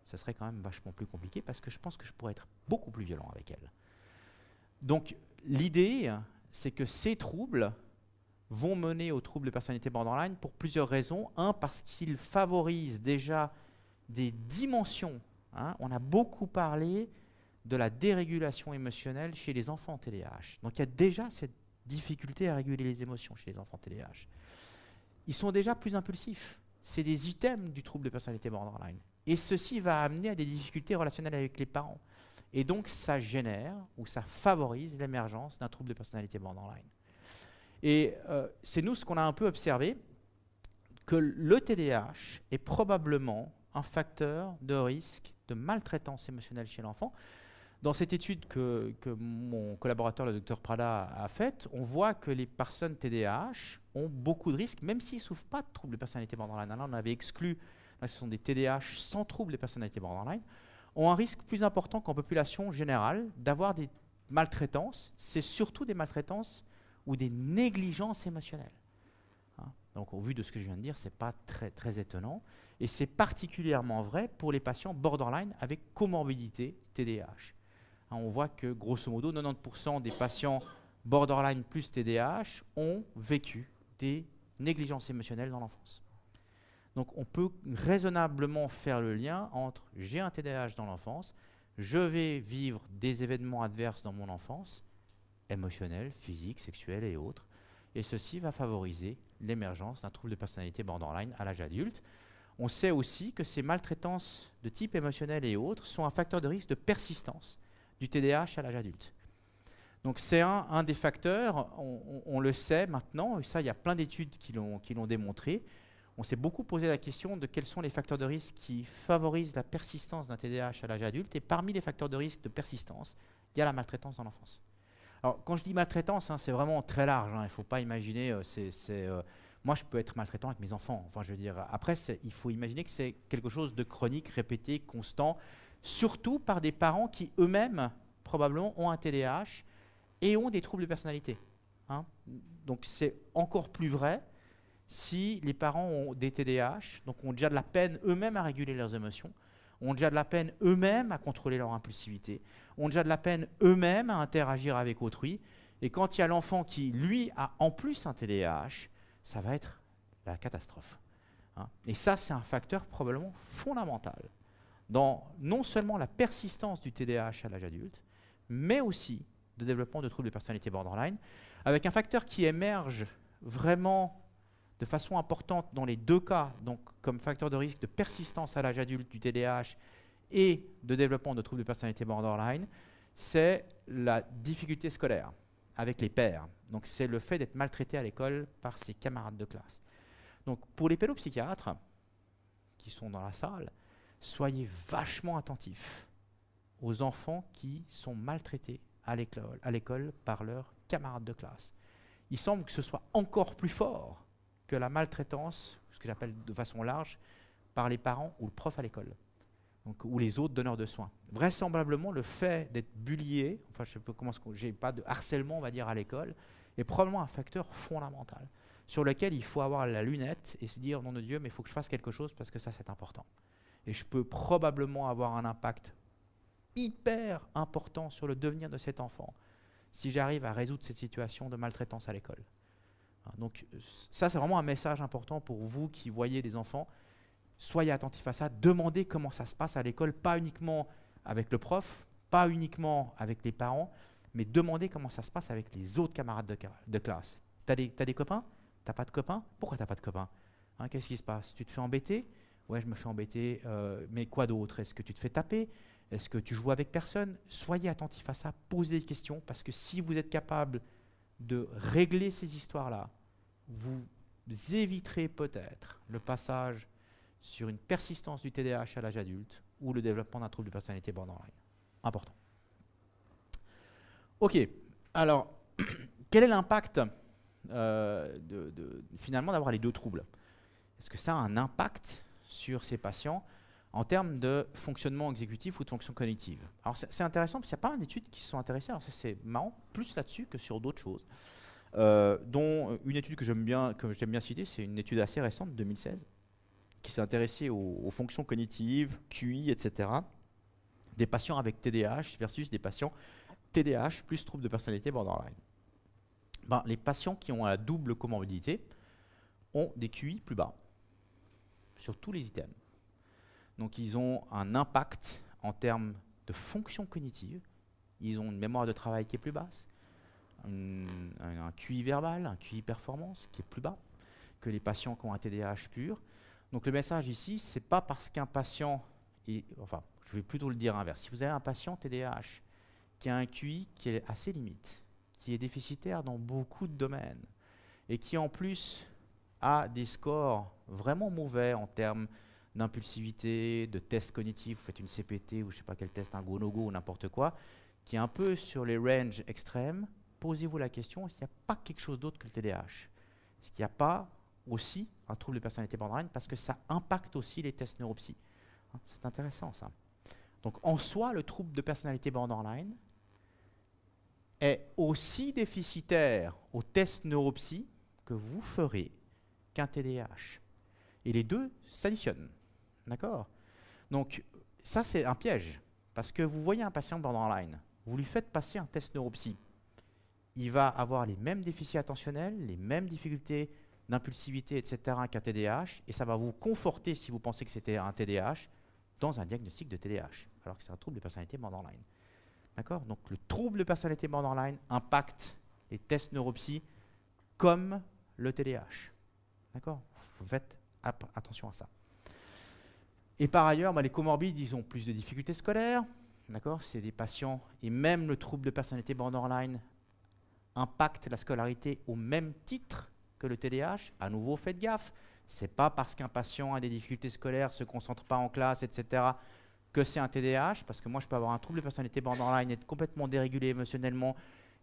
ce serait quand même vachement plus compliqué parce que je pense que je pourrais être beaucoup plus violent avec elle. Donc, l'idée, c'est que ces troubles vont mener aux troubles de personnalité borderline pour plusieurs raisons. Un, parce qu'ils favorisent déjà des dimensions. Hein. On a beaucoup parlé de la dérégulation émotionnelle chez les enfants TDAH. Donc il y a déjà cette difficulté à réguler les émotions chez les enfants TDAH. Ils sont déjà plus impulsifs. C'est des items du trouble de personnalité borderline. Et ceci va amener à des difficultés relationnelles avec les parents. Et donc ça génère ou ça favorise l'émergence d'un trouble de personnalité borderline. Et c'est nous ce qu'on a un peu observé, que le TDAH est probablement un facteur de risque de maltraitance émotionnelle chez l'enfant. Dans cette étude que mon collaborateur, le Dr Prada, a faite, on voit que les personnes TDAH ont beaucoup de risques, même s'ils ne souffrent pas de troubles de personnalité borderline. Là, on avait exclu, là, ce sont des TDAH sans troubles de personnalité borderline, ont un risque plus important qu'en population générale d'avoir des maltraitances. C'est surtout des maltraitances ou des négligences émotionnelles. Hein. Donc, au vu de ce que je viens de dire, ce n'est pas très étonnant. Et c'est particulièrement vrai pour les patients borderline avec comorbidité TDAH. On voit que, grosso modo, 90% des patients borderline plus TDAH ont vécu des négligences émotionnelles dans l'enfance. Donc, on peut raisonnablement faire le lien entre j'ai un TDAH dans l'enfance, je vais vivre des événements adverses dans mon enfance, émotionnels, physiques, sexuels et autres, et ceci va favoriser l'émergence d'un trouble de personnalité borderline à l'âge adulte. On sait aussi que ces maltraitances de type émotionnel et autres sont un facteur de risque de persistance du TDAH à l'âge adulte. Donc c'est un des facteurs, on le sait maintenant, et ça il y a plein d'études qui l'ont démontré. On s'est beaucoup posé la question de quels sont les facteurs de risque qui favorisent la persistance d'un TDAH à l'âge adulte, et parmi les facteurs de risque de persistance, il y a la maltraitance dans l'enfance. Alors quand je dis maltraitance, hein, c'est vraiment très large, hein, il ne faut pas imaginer, moi je peux être maltraitant avec mes enfants, enfin je veux dire, après il faut imaginer que c'est quelque chose de chronique, répété, constant, surtout par des parents qui eux-mêmes, probablement, ont un TDAH et ont des troubles de personnalité. Hein. Donc c'est encore plus vrai si les parents ont des TDAH, donc ont déjà de la peine eux-mêmes à réguler leurs émotions, ont déjà de la peine eux-mêmes à contrôler leur impulsivité, ont déjà de la peine eux-mêmes à interagir avec autrui. Et quand il y a l'enfant qui, lui, a en plus un TDAH, ça va être la catastrophe. Hein. Et ça, c'est un facteur probablement fondamental dans non seulement la persistance du TDAH à l'âge adulte, mais aussi de développement de troubles de personnalité borderline, avec un facteur qui émerge vraiment de façon importante dans les deux cas, donc comme facteur de risque de persistance à l'âge adulte du TDAH et de développement de troubles de personnalité borderline, c'est la difficulté scolaire avec les pairs. Donc c'est le fait d'être maltraité à l'école par ses camarades de classe. Donc pour les pédopsychiatres qui sont dans la salle, soyez vachement attentifs aux enfants qui sont maltraités à l'école par leurs camarades de classe. Il semble que ce soit encore plus fort que la maltraitance, ce que j'appelle de façon large, par les parents ou le prof à l'école, ou les autres donneurs de soins. Vraisemblablement, le fait d'être bullié, enfin je sais pas comment, j'ai pas de harcèlement, on va dire, à l'école, est probablement un facteur fondamental sur lequel il faut avoir la lunette et se dire, nom de Dieu, mais il faut que je fasse quelque chose parce que ça c'est important. Et je peux probablement avoir un impact hyper important sur le devenir de cet enfant si j'arrive à résoudre cette situation de maltraitance à l'école. Donc ça, c'est vraiment un message important pour vous qui voyez des enfants. Soyez attentifs à ça, demandez comment ça se passe à l'école, pas uniquement avec le prof, pas uniquement avec les parents, mais demandez comment ça se passe avec les autres camarades de classe. T'as des copains? T'as pas de copains? Pourquoi t'as pas de copains? Hein, qu'est-ce qui se passe? Tu te fais embêter? Ouais, je me fais embêter, mais quoi d'autre? Est-ce que tu te fais taper? Est-ce que tu joues avec personne? Soyez attentifs à ça, posez des questions, parce que si vous êtes capable de régler ces histoires-là, vous éviterez peut-être le passage sur une persistance du TDAH à l'âge adulte ou le développement d'un trouble de personnalité borderline. Important. Ok, alors, quel est l'impact finalement d'avoir les deux troubles? Est-ce que ça a un impact sur ces patients en termes de fonctionnement exécutif ou de fonction cognitive? Alors c'est intéressant parce qu'il y a pas mal d'études qui se sont intéressées, alors ça c'est marrant, plus là-dessus que sur d'autres choses. Dont une étude que j'aime bien citer, c'est une étude assez récente, de 2016, qui s'est intéressée aux fonctions cognitives, QI, etc., des patients avec TDAH versus des patients TDAH plus trouble de personnalité borderline. Ben, les patients qui ont la double comorbidité ont des QI plus bas sur tous les items. Donc ils ont un impact en termes de fonction cognitive, ils ont une mémoire de travail qui est plus basse, un QI verbal, un QI performance qui est plus bas que les patients qui ont un TDAH pur. Donc le message ici, c'est pas parce qu'un patient, enfin je vais plutôt le dire inverse, si vous avez un patient TDAH qui a un QI qui est assez limite, qui est déficitaire dans beaucoup de domaines, et qui en plus a des scores vraiment mauvais en termes d'impulsivité, de tests cognitifs, vous faites une CPT ou je ne sais pas quel test, un go no go ou n'importe quoi, qui est un peu sur les ranges extrêmes, posez-vous la question, est-ce qu'il n'y a pas quelque chose d'autre que le TDAH? Est-ce qu'il n'y a pas aussi un trouble de personnalité borderline? Parce que ça impacte aussi les tests neuropsy. Hein, c'est intéressant ça. Donc en soi, le trouble de personnalité borderline est aussi déficitaire aux tests neuropsy que vous ferez qu'un TDAH. Et les deux s'additionnent. D'accord? Donc ça c'est un piège. Parce que vous voyez un patient borderline, vous lui faites passer un test neuropsy. Il va avoir les mêmes déficits attentionnels, les mêmes difficultés d'impulsivité, etc. qu'un TDAH, et ça va vous conforter, si vous pensez que c'était un TDAH, dans un diagnostic de TDAH, alors que c'est un trouble de personnalité borderline. D'accord? Donc le trouble de personnalité borderline impacte les tests neuropsy comme le TDAH. D'accord? Vous faites attention à ça. Et par ailleurs, les comorbides, ils ont plus de difficultés scolaires. D'accord? C'est des patients, et même le trouble de personnalité borderline impacte la scolarité au même titre que le TDAH. À nouveau, faites gaffe. Ce n'est pas parce qu'un patient a des difficultés scolaires, ne se concentre pas en classe, etc., que c'est un TDAH, parce que moi, je peux avoir un trouble de personnalité borderline, être complètement dérégulé émotionnellement,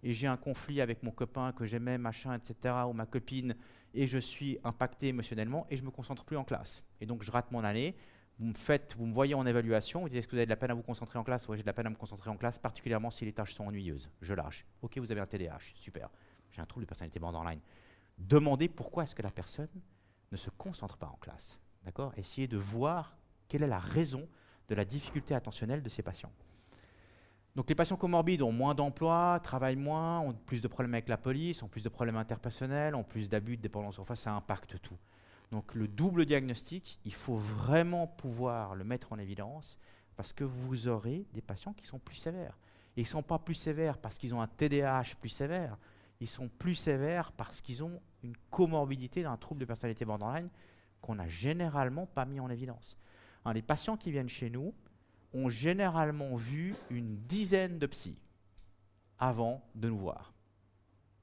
et j'ai un conflit avec mon copain que j'aimais, machin, etc., ou ma copine, et je suis impacté émotionnellement, et je ne me concentre plus en classe. Et donc, je rate mon année. Vous me voyez en évaluation, vous dites, est-ce que vous avez de la peine à vous concentrer en classe? Oui, j'ai de la peine à me concentrer en classe, particulièrement si les tâches sont ennuyeuses. Je lâche. Ok, vous avez un TDAH, super. J'ai un trouble de personnalité borderline. Demandez pourquoi est-ce que la personne ne se concentre pas en classe. D'accord? Essayez de voir quelle est la raison de la difficulté attentionnelle de ces patients. Donc les patients comorbides ont moins d'emploi, travaillent moins, ont plus de problèmes avec la police, ont plus de problèmes interpersonnels, ont plus d'abus, de dépendance. Enfin, ça impacte tout. Donc le double diagnostic, il faut vraiment pouvoir le mettre en évidence parce que vous aurez des patients qui sont plus sévères. Et ils ne sont pas plus sévères parce qu'ils ont un TDAH plus sévère, ils sont plus sévères parce qu'ils ont une comorbidité d'un trouble de personnalité borderline qu'on n'a généralement pas mis en évidence. Hein, les patients qui viennent chez nous ont généralement vu une dizaine de psys avant de nous voir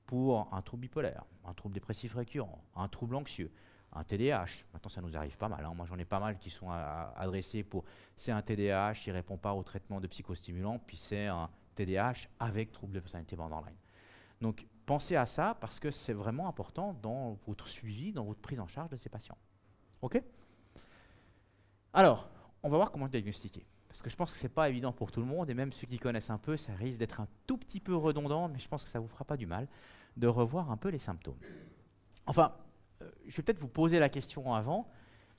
pour un trouble bipolaire, un trouble dépressif récurrent, un trouble anxieux, un TDAH. Maintenant, ça nous arrive pas mal. Hein. Moi, j'en ai pas mal qui sont adressés pour c'est un TDAH, il ne répond pas au traitement de psychostimulants, puis c'est un TDAH avec trouble de personnalité borderline. Donc, pensez à ça parce que c'est vraiment important dans votre suivi, dans votre prise en charge de ces patients. OK? Alors, on va voir comment diagnostiquer. Parce que je pense que ce n'est pas évident pour tout le monde, et même ceux qui connaissent un peu, ça risque d'être un tout petit peu redondant, mais je pense que ça ne vous fera pas du mal de revoir un peu les symptômes. Enfin, je vais peut-être vous poser la question avant.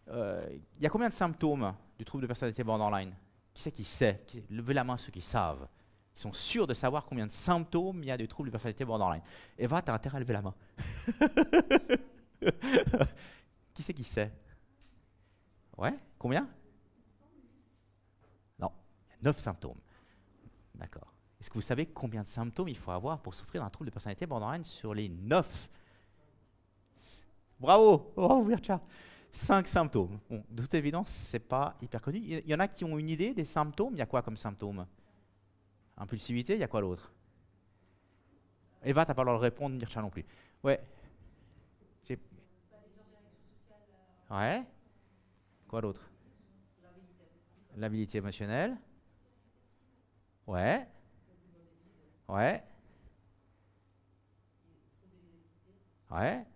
Il y a combien de symptômes du trouble de personnalité borderline? Qui c'est qui sait? Levez la main ceux qui savent. Ils sont sûrs de savoir combien de symptômes il y a du trouble de personnalité borderline. Eva, tu as intérêt à lever la main. Qui c'est qui sait? Ouais? Combien? Non, il y a 9 symptômes. D'accord. Est-ce que vous savez combien de symptômes il faut avoir pour souffrir d'un trouble de personnalité borderline sur les 9? Bravo, oh, Vircha. 5 symptômes. Bon, de toute évidence, c'est pas hyper connu. Il y en a qui ont une idée des symptômes. Il y a quoi comme symptômes? Impulsivité, il y a quoi d'autre? Eva, t'as pas le droit de répondre, Vircha non plus. Ouais. Ouais. Quoi d'autre? L'habilité émotionnelle. Ouais. Ouais. Ouais.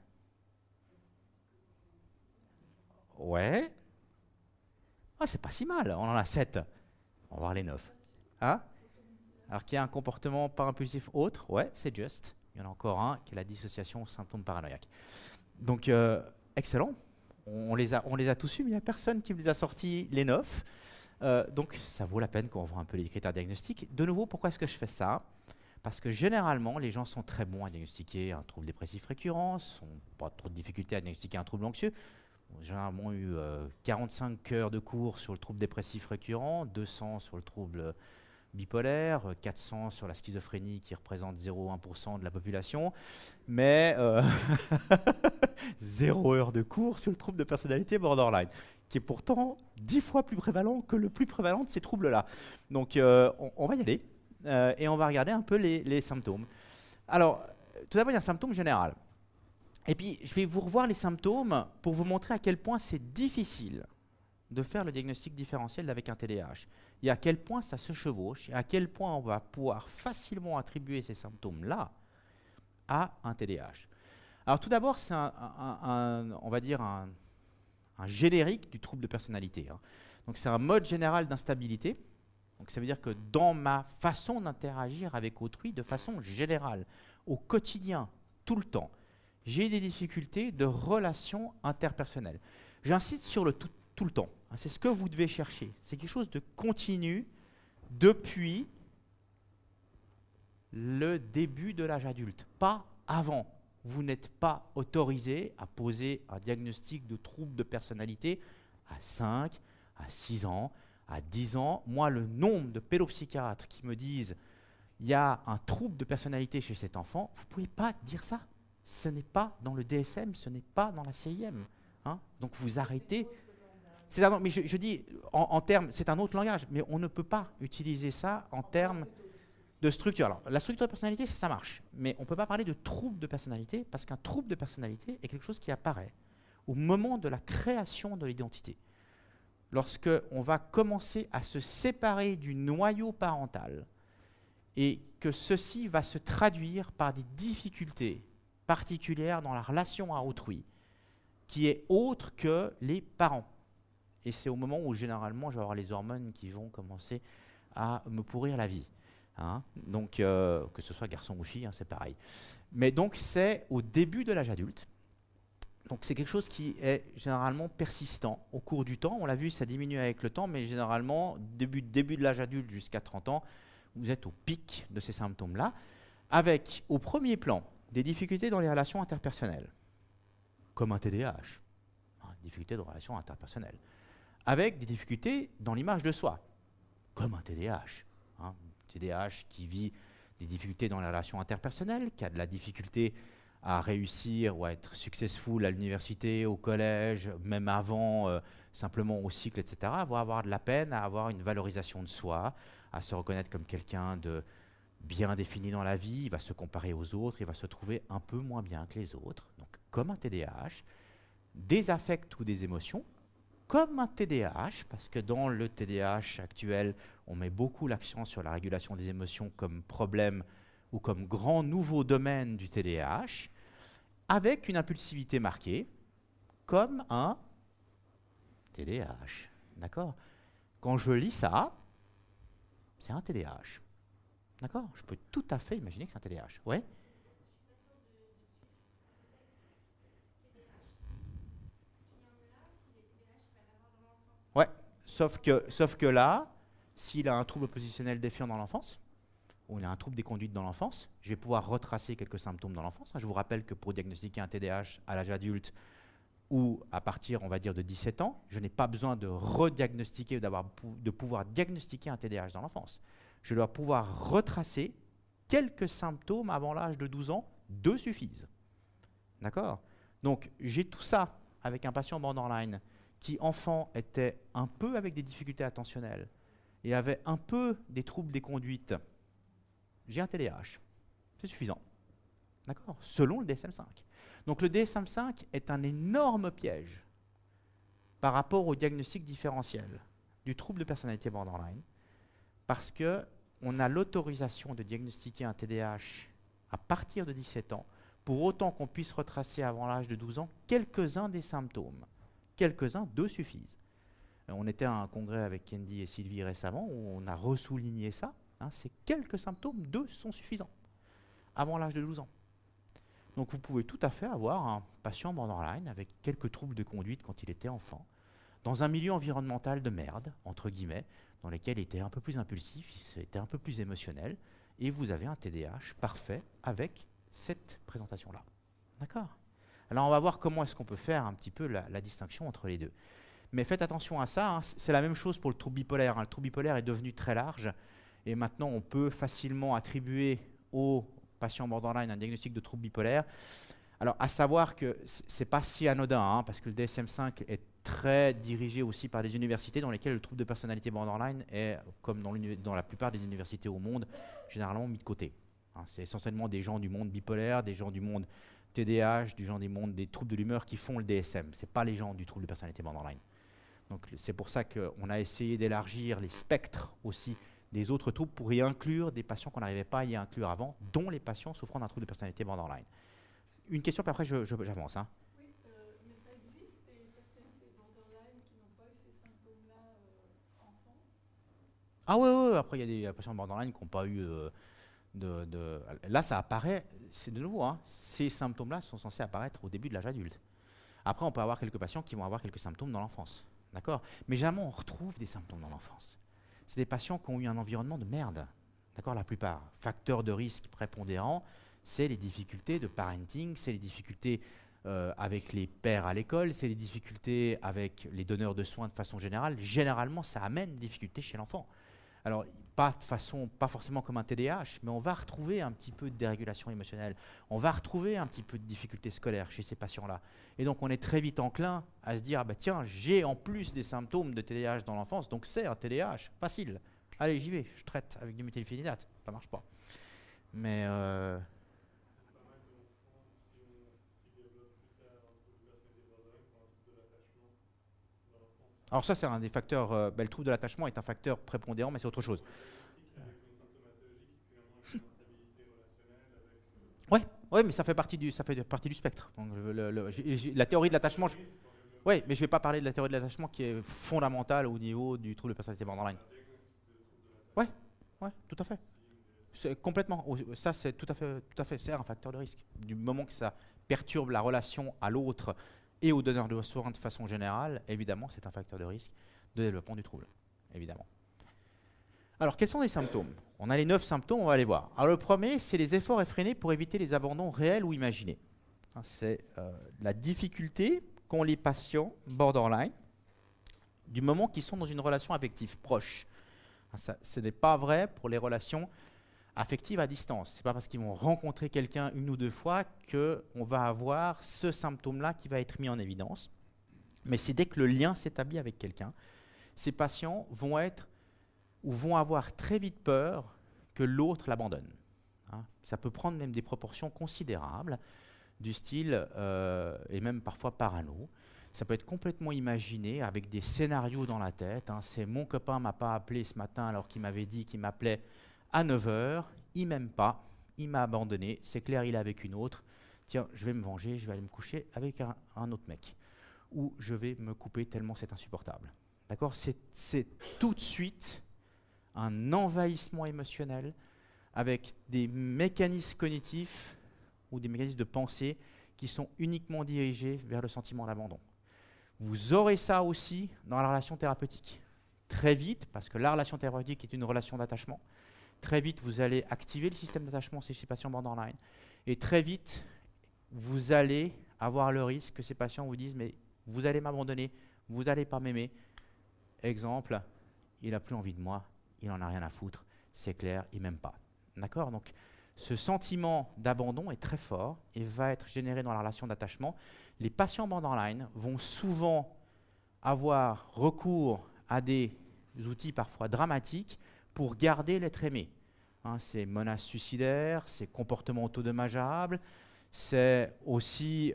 Ouais. Ah, c'est pas si mal. On en a 7. On va voir les 9. Hein? Alors qu'il y a un comportement pas impulsif autre, ouais, c'est juste. Il y en a encore un qui est la dissociation symptôme paranoïaque. Donc, excellent. On les a tous eus, mais il n'y a personne qui vous a sorti les 9. Donc, ça vaut la peine qu'on voit un peu les critères diagnostiques. De nouveau, pourquoi est-ce que je fais ça? Parce que généralement, les gens sont très bons à diagnostiquer un trouble dépressif récurrent, n'ont pas trop de difficultés à diagnostiquer un trouble anxieux. J'ai généralement eu 45 heures de cours sur le trouble dépressif récurrent, 200 sur le trouble bipolaire, 400 sur la schizophrénie qui représente 0,1% de la population, mais 0 heure de cours sur le trouble de personnalité borderline, qui est pourtant 10 fois plus prévalent que le plus prévalent de ces troubles-là. Donc on va y aller et on va regarder un peu les symptômes. Alors, tout d'abord, il y a un symptôme général. Et puis, je vais vous revoir les symptômes pour vous montrer à quel point c'est difficile de faire le diagnostic différentiel avec un TDAH. Et à quel point ça se chevauche, et à quel point on va pouvoir facilement attribuer ces symptômes-là à un TDAH. Alors tout d'abord, c'est on va dire un générique du trouble de personnalité. Hein. Donc c'est un mode général d'instabilité. Donc ça veut dire que dans ma façon d'interagir avec autrui, de façon générale, au quotidien, tout le temps, j'ai des difficultés de relations interpersonnelles. J'insiste sur le tout le temps. C'est ce que vous devez chercher. C'est quelque chose de continu depuis le début de l'âge adulte, pas avant. Vous n'êtes pas autorisé à poser un diagnostic de trouble de personnalité à 5, à 6 ans, à 10 ans. Moi, le nombre de pédopsychiatres qui me disent il y a un trouble de personnalité chez cet enfant, vous ne pouvez pas dire ça. Ce n'est pas dans le DSM, ce n'est pas dans la CIM. Hein. Donc vous arrêtez. Mais je dis, en termes, c'est un autre langage, mais on ne peut pas utiliser ça en termes de structure. Alors, la structure de personnalité, ça marche, mais on ne peut pas parler de trouble de personnalité, parce qu'un trouble de personnalité est quelque chose qui apparaît au moment de la création de l'identité. Lorsque on va commencer à se séparer du noyau parental, et que ceci va se traduire par des difficultés particulières dans la relation à autrui, qui est autre que les parents. Et c'est au moment où, généralement, je vais avoir les hormones qui vont commencer à me pourrir la vie. Hein. Donc, que ce soit garçon ou fille, hein, c'est pareil. Mais donc, c'est au début de l'âge adulte. Donc, c'est quelque chose qui est généralement persistant au cours du temps. On l'a vu, ça diminue avec le temps, mais généralement, début de l'âge adulte jusqu'à 30 ans, vous êtes au pic de ces symptômes-là, avec, au premier plan, des difficultés dans les relations interpersonnelles, comme un TDAH, hein, difficultés de relations interpersonnelles, avec des difficultés dans l'image de soi, comme un TDAH. Hein, TDAH qui vit des difficultés dans les relations interpersonnelles, qui a de la difficulté à réussir ou à être successful à l'université, au collège, même avant, simplement au cycle, etc., va avoir de la peine à avoir une valorisation de soi, à se reconnaître comme quelqu'un de bien défini dans la vie, il va se comparer aux autres, il va se trouver un peu moins bien que les autres. Donc, comme un TDAH, des affects ou des émotions, comme un TDAH, parce que dans le TDAH actuel, on met beaucoup l'accent sur la régulation des émotions comme problème ou comme grand nouveau domaine du TDAH, avec une impulsivité marquée, comme un TDAH. D'accord? Quand je lis ça, c'est un TDAH. D'accord? Je peux tout à fait imaginer que c'est un TDAH. Ouais? Ouais, sauf que là, s'il a un trouble positionnel défiant dans l'enfance, ou il a un trouble des conduites dans l'enfance, je vais pouvoir retracer quelques symptômes dans l'enfance. Je vous rappelle que pour diagnostiquer un TDAH à l'âge adulte ou à partir, on va dire, de 17 ans, je n'ai pas besoin de rediagnostiquer ou de pouvoir diagnostiquer un TDAH dans l'enfance. Je dois pouvoir retracer quelques symptômes avant l'âge de 12 ans, 2 suffisent. D'accord? Donc, j'ai tout ça avec un patient borderline qui, enfant, était un peu avec des difficultés attentionnelles et avait un peu des troubles des conduites. J'ai un TDAH. C'est suffisant. D'accord? Selon le DSM-5. Donc, le DSM-5 est un énorme piège par rapport au diagnostic différentiel du trouble de personnalité borderline parce qu'on a l'autorisation de diagnostiquer un TDAH à partir de 17 ans, pour autant qu'on puisse retracer avant l'âge de 12 ans quelques-uns des symptômes. Quelques-uns, 2 suffisent. On était à un congrès avec Candy et Sylvie récemment où on a ressouligné ça. Ces quelques symptômes, 2 sont suffisants avant l'âge de 12 ans. Donc vous pouvez tout à fait avoir un patient borderline avec quelques troubles de conduite quand il était enfant, dans un milieu environnemental de merde, entre guillemets, dans lequel il était un peu plus impulsif, il était un peu plus émotionnel, et vous avez un TDAH parfait avec cette présentation-là. D'accord? Alors on va voir comment est-ce qu'on peut faire un petit peu la distinction entre les deux. Mais faites attention à ça, c'est la même chose pour le trouble bipolaire. Le trouble bipolaire est devenu très large, et maintenant on peut facilement attribuer aux patients borderline un diagnostic de trouble bipolaire. Alors, à savoir que ce n'est pas si anodin, parce que le DSM-5 est très dirigé aussi par des universités dans lesquelles le trouble de personnalité borderline est, comme dans la plupart des universités au monde, généralement mis de côté. C'est essentiellement des gens du monde bipolaire, des gens du monde TDAH, des gens du monde des troubles de l'humeur qui font le DSM. Ce n'est pas les gens du trouble de personnalité borderline. Donc, c'est pour ça qu'on a essayé d'élargir les spectres aussi des autres troubles pour y inclure des patients qu'on n'arrivait pas à y inclure avant, dont les patients souffrant d'un trouble de personnalité borderline. Une question, puis après j'avance. Oui, mais ça existe des personnalités borderline qui n'ont pas eu ces symptômes-là enfants? Ah ouais, après il y a des patients borderline qui n'ont pas eu Là, ça apparaît, c'est de nouveau, ces symptômes-là sont censés apparaître au début de l'âge adulte. Après, on peut avoir quelques patients qui vont avoir quelques symptômes dans l'enfance. D'accord? Mais généralement, on retrouve des symptômes dans l'enfance. C'est des patients qui ont eu un environnement de merde. D'accord? La plupart. Facteurs de risque prépondérants, c'est les difficultés de parenting, c'est les difficultés avec les pères à l'école, c'est les difficultés avec les donneurs de soins de façon générale. Généralement, ça amène des difficultés chez l'enfant. Alors, pas forcément comme un TDAH, mais on va retrouver un petit peu de dérégulation émotionnelle, on va retrouver un petit peu de difficultés scolaires chez ces patients-là. Et donc, on est très vite enclin à se dire, ah bah tiens, j'ai en plus des symptômes de TDAH dans l'enfance, donc c'est un TDAH, facile. Allez, j'y vais, je traite avec du méthylphénidate, ça marche pas. Mais alors ça, c'est un des facteurs, le trouble de l'attachement est un facteur prépondérant, mais c'est autre chose. Ouais, mais ça fait partie du spectre. Donc, la théorie de l'attachement, ouais, mais je ne vais pas parler de la théorie de l'attachement qui est fondamentale au niveau du trouble de personnalité borderline. Ouais, tout à fait. C'est complètement. Ça, c'est tout à fait, c'est un facteur de risque. Du moment que ça perturbe la relation à l'autre et au donneur de soins de façon générale, évidemment, c'est un facteur de risque de développement du trouble, évidemment. Alors, quels sont les symptômes? On a les 9 symptômes, on va les voir. Alors, le premier, c'est les efforts effrénés pour éviter les abandons réels ou imaginés. C'est la difficulté qu'ont les patients borderline du moment qu'ils sont dans une relation affective proche. Ce n'est pas vrai pour les relations affectives à distance. Ce n'est pas parce qu'ils vont rencontrer quelqu'un 1 ou 2 fois qu'on va avoir ce symptôme-là qui va être mis en évidence. Mais c'est dès que le lien s'établit avec quelqu'un, ces patients vont avoir très vite peur que l'autre l'abandonne. Ça peut prendre même des proportions considérables, du style, et même parfois parano. Ça peut être complètement imaginé avec des scénarios dans la tête. C'est mon copain ne m'a pas appelé ce matin alors qu'il m'avait dit qu'il m'appelait à 9 h, il m'aime pas, il m'a abandonné, c'est clair, il est avec une autre. Tiens, je vais me venger, je vais aller me coucher avec un autre mec. Ou je vais me couper tellement c'est insupportable. D'accord? C'est tout de suite un envahissement émotionnel avec des mécanismes cognitifs ou des mécanismes de pensée qui sont uniquement dirigés vers le sentiment d'abandon. Vous aurez ça aussi dans la relation thérapeutique. Très vite, parce que la relation thérapeutique est une relation d'attachement, très vite vous allez activer le système d'attachement chez ces patients borderline et très vite vous allez avoir le risque que ces patients vous disent mais vous allez m'abandonner, vous n'allez pas m'aimer. Exemple, il n'a plus envie de moi, il n'en a rien à foutre, c'est clair, il ne m'aime pas. D'accord? Donc, ce sentiment d'abandon est très fort et va être généré dans la relation d'attachement. Les patients borderline vont souvent avoir recours à des outils parfois dramatiques pour garder l'être aimé. Hein, c'est menaces suicidaires, c'est comportements autodommageables, c'est aussi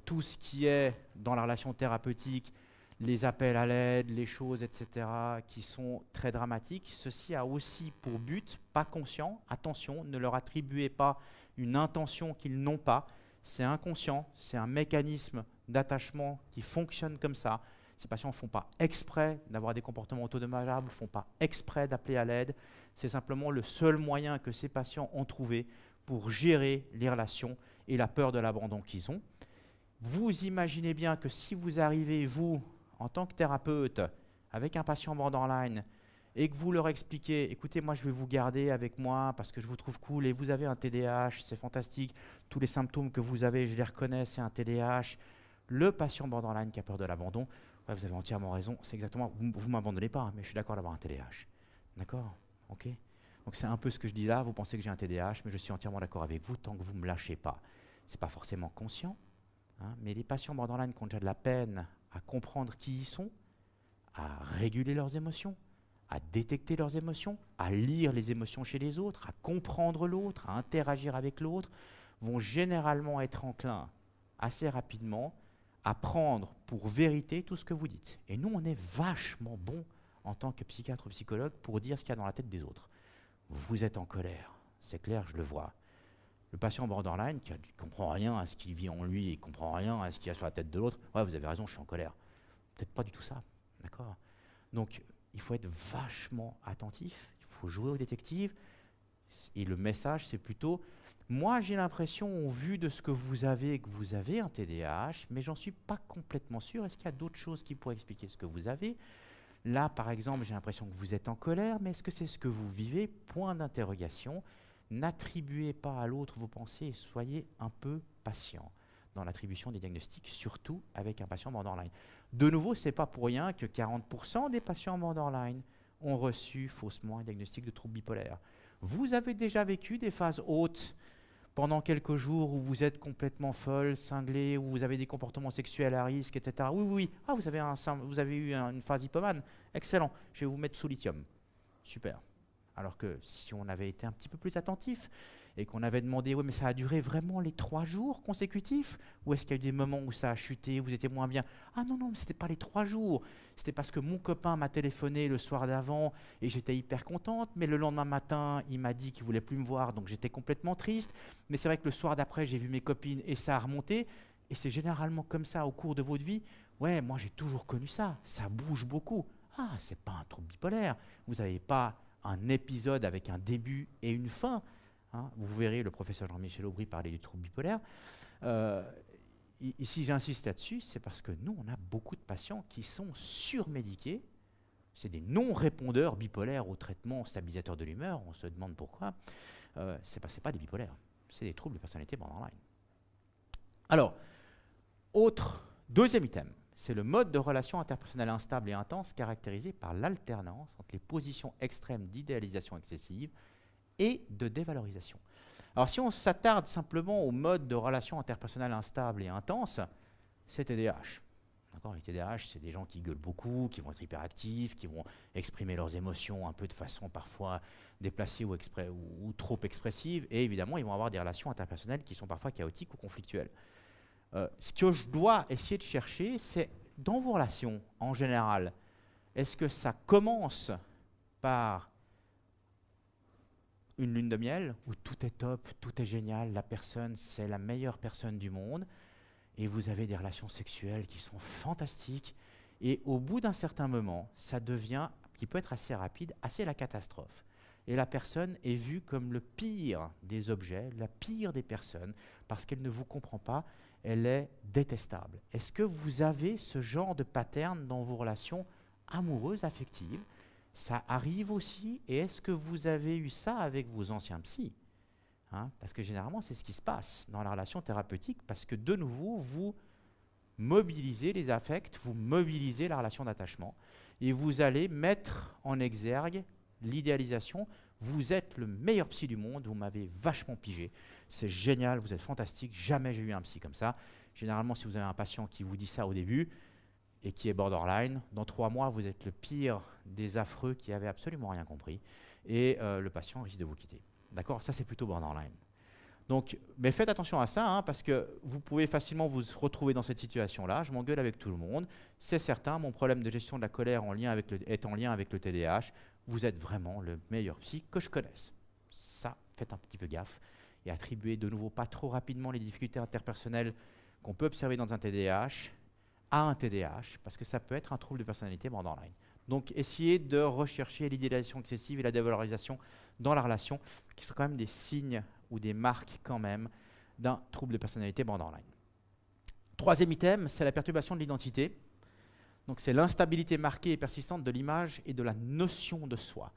tout ce qui est dans la relation thérapeutique, les appels à l'aide, les choses, etc., qui sont très dramatiques. Ceci a aussi pour but, pas conscient, attention, ne leur attribuez pas une intention qu'ils n'ont pas. C'est inconscient, c'est un mécanisme d'attachement qui fonctionne comme ça. Ces patients ne font pas exprès d'avoir des comportements autodommageables, ne font pas exprès d'appeler à l'aide. C'est simplement le seul moyen que ces patients ont trouvé pour gérer les relations et la peur de l'abandon qu'ils ont. Vous imaginez bien que si vous arrivez, vous, en tant que thérapeute, avec un patient borderline, et que vous leur expliquez, écoutez, moi je vais vous garder avec moi parce que je vous trouve cool et vous avez un TDAH, c'est fantastique, tous les symptômes que vous avez, je les reconnais, c'est un TDAH. Le patient borderline qui a peur de l'abandon, ouais, vous avez entièrement raison, c'est exactement, vous ne m'abandonnez pas, mais je suis d'accord d'avoir un TDAH. D'accord? Ok? Donc c'est un peu ce que je dis là, vous pensez que j'ai un TDAH, mais je suis entièrement d'accord avec vous tant que vous ne me lâchez pas. Ce n'est pas forcément conscient, hein, mais les patients borderline qui ont déjà de la peine à comprendre qui ils sont, à réguler leurs émotions, à détecter leurs émotions, à lire les émotions chez les autres, à comprendre l'autre, à interagir avec l'autre, vont généralement être enclins assez rapidement à prendre pour vérité tout ce que vous dites. Et nous, on est vachement bon en tant que psychiatre ou psychologue pour dire ce qu'il y a dans la tête des autres. Vous êtes en colère, c'est clair, je le vois. Le patient borderline qui ne comprend rien à ce qui vit en lui et ne comprend rien à ce qu'il y a sur la tête de l'autre, ouais, vous avez raison, je suis en colère. Peut-être pas du tout ça, d'accord? Donc, il faut être vachement attentif, il faut jouer au détective. Et le message, c'est plutôt, moi j'ai l'impression, au vu de ce que vous avez un TDAH, mais j'en suis pas complètement sûr. Est-ce qu'il y a d'autres choses qui pourraient expliquer ce que vous avez? Là, par exemple, j'ai l'impression que vous êtes en colère, mais est-ce que c'est ce que vous vivez? Point d'interrogation. N'attribuez pas à l'autre vos pensées et soyez un peu patient dans l'attribution des diagnostics, surtout avec un patient borderline. De nouveau, ce n'est pas pour rien que 40% des patients borderline ont reçu faussement un diagnostic de trouble bipolaire. Vous avez déjà vécu des phases hautes pendant quelques jours où vous êtes complètement folle, cinglée, où vous avez des comportements sexuels à risque, etc. Oui, oui, oui. Ah, vous avez eu une phase hypomane. Excellent. Je vais vous mettre sous lithium. Super. Alors que si on avait été un petit peu plus attentif et qu'on avait demandé, oui, mais ça a duré vraiment les 3 jours consécutifs? Ou est-ce qu'il y a eu des moments où ça a chuté, vous étiez moins bien? Ah non, non, mais ce n'était pas les 3 jours. C'était parce que mon copain m'a téléphoné le soir d'avant et j'étais hyper contente, mais le lendemain matin, il m'a dit qu'il ne voulait plus me voir, donc j'étais complètement triste. Mais c'est vrai que le soir d'après, j'ai vu mes copines et ça a remonté. Et c'est généralement comme ça au cours de votre vie. Ouais, moi j'ai toujours connu ça, ça bouge beaucoup. Ah, c'est pas un trouble bipolaire. Vous n'avez pas un épisode avec un début et une fin. Hein. Vous verrez le professeur Jean-Michel Aubry parler du trouble bipolaire. Ici, j'insiste là-dessus, c'est parce que nous, on a beaucoup de patients qui sont surmédiqués. C'est des non-répondeurs bipolaires au traitement stabilisateur de l'humeur. On se demande pourquoi. Ce n'est pas des bipolaires, c'est des troubles de personnalité borderline. Alors, deuxième item, c'est le mode de relation interpersonnelle instable et intense caractérisé par l'alternance entre les positions extrêmes d'idéalisation excessive et de dévalorisation. Alors si on s'attarde simplement au mode de relation interpersonnelle instable et intense, c'est TDAH. Les TDAH, c'est des gens qui gueulent beaucoup, qui vont être hyperactifs, qui vont exprimer leurs émotions un peu de façon parfois déplacée ou trop expressive, et évidemment, ils vont avoir des relations interpersonnelles qui sont parfois chaotiques ou conflictuelles. Ce que je dois essayer de chercher, c'est dans vos relations en général, est-ce que ça commence par une lune de miel où tout est top, tout est génial, la personne c'est la meilleure personne du monde et vous avez des relations sexuelles qui sont fantastiques et au bout d'un certain moment, ça devient, qui peut être assez rapide, assez la catastrophe. Et la personne est vue comme le pire des objets, la pire des personnes, parce qu'elle ne vous comprend pas, elle est détestable. Est-ce que vous avez ce genre de pattern dans vos relations amoureuses, affectives? Ça arrive aussi, et est-ce que vous avez eu ça avec vos anciens psys? Parce que généralement, c'est ce qui se passe dans la relation thérapeutique, parce que de nouveau, vous mobilisez les affects, vous mobilisez la relation d'attachement, et vous allez mettre en exergue l'idéalisation. Vous êtes le meilleur psy du monde, vous m'avez vachement pigé. C'est génial, vous êtes fantastique, jamais j'ai eu un psy comme ça. Généralement, si vous avez un patient qui vous dit ça au début et qui est borderline, dans 3 mois, vous êtes le pire des affreux qui avaient absolument rien compris et le patient risque de vous quitter. D'accord? Ça, c'est plutôt borderline. Donc, mais faites attention à ça, hein, parce que vous pouvez facilement vous retrouver dans cette situation-là. Je m'engueule avec tout le monde. C'est certain, mon problème de gestion de la colère est en lien avec le TDAH. Vous êtes vraiment le meilleur psy que je connaisse. Ça, faites un petit peu gaffe. Et attribuez de nouveau pas trop rapidement les difficultés interpersonnelles qu'on peut observer dans un TDAH à un TDAH, parce que ça peut être un trouble de personnalité borderline. Donc, essayez de rechercher l'idéalisation excessive et la dévalorisation dans la relation, qui sont quand même des signes ou des marques quand même d'un trouble de personnalité borderline. Troisième item, c'est la perturbation de l'identité. Donc, c'est l'instabilité marquée et persistante de l'image et de la notion de soi.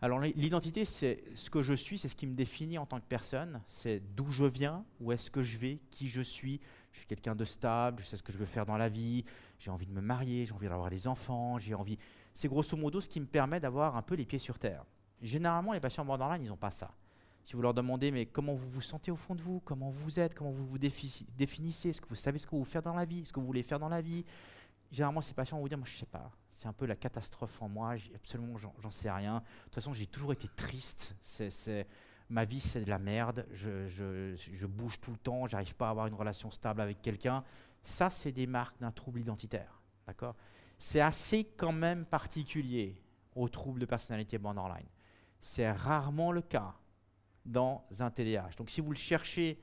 Alors, l'identité, c'est ce que je suis, c'est ce qui me définit en tant que personne, c'est d'où je viens, où est-ce que je vais, qui je suis quelqu'un de stable, je sais ce que je veux faire dans la vie, j'ai envie de me marier, j'ai envie d'avoir des enfants, j'ai envie... C'est grosso modo ce qui me permet d'avoir un peu les pieds sur terre. Généralement, les patients borderline, ils n'ont pas ça. Si vous leur demandez, mais comment vous vous sentez au fond de vous, comment vous êtes, comment vous vous définissez, est-ce que vous savez ce que vous faites dans la vie, ce que vous voulez faire dans la vie, généralement, ces patients vont vous dire, moi, je ne sais pas, c'est un peu la catastrophe en moi, absolument, j'en sais rien. De toute façon, j'ai toujours été triste, ma vie, c'est de la merde, je bouge tout le temps, j'arrive pas à avoir une relation stable avec quelqu'un. Ça, c'est des marques d'un trouble identitaire, d'accord? C'est assez quand même particulier au trouble de personnalité borderline. C'est rarement le cas dans un TDAH. Donc, si vous le cherchez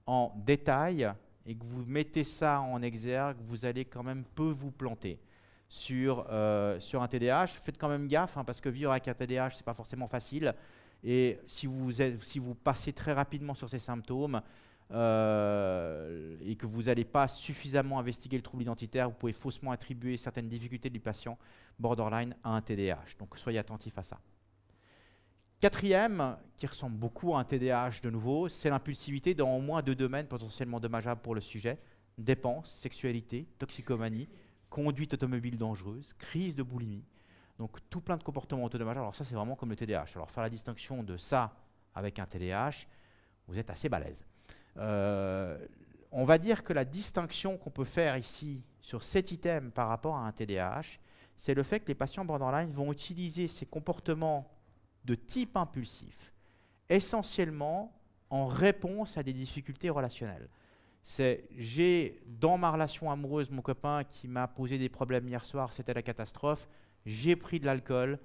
en détail et que vous mettez ça en exergue, vous allez quand même peu vous planter sur un TDAH. Faites quand même gaffe, hein, parce que vivre avec un TDAH, ce n'est pas forcément facile. Et si vous passez très rapidement sur ces symptômes et que vous n'allez pas suffisamment investiguer le trouble identitaire, vous pouvez faussement attribuer certaines difficultés du patient borderline à un TDAH. Donc, soyez attentifs à ça. Quatrième, qui ressemble beaucoup à un TDAH de nouveau, c'est l'impulsivité dans au moins 2 domaines potentiellement dommageables pour le sujet: dépense, sexualité, toxicomanie, conduite automobile dangereuse, crise de boulimie. Donc tout plein de comportements autodommageables. Alors ça, c'est vraiment comme le TDAH. Alors faire la distinction de ça avec un TDAH, vous êtes assez balèze. On va dire que la distinction qu'on peut faire ici sur cet item par rapport à un TDAH, c'est le fait que les patients borderline vont utiliser ces comportements de type impulsif, essentiellement en réponse à des difficultés relationnelles. J'ai dans ma relation amoureuse mon copain qui m'a posé des problèmes hier soir, c'était la catastrophe, j'ai pris de l'alcool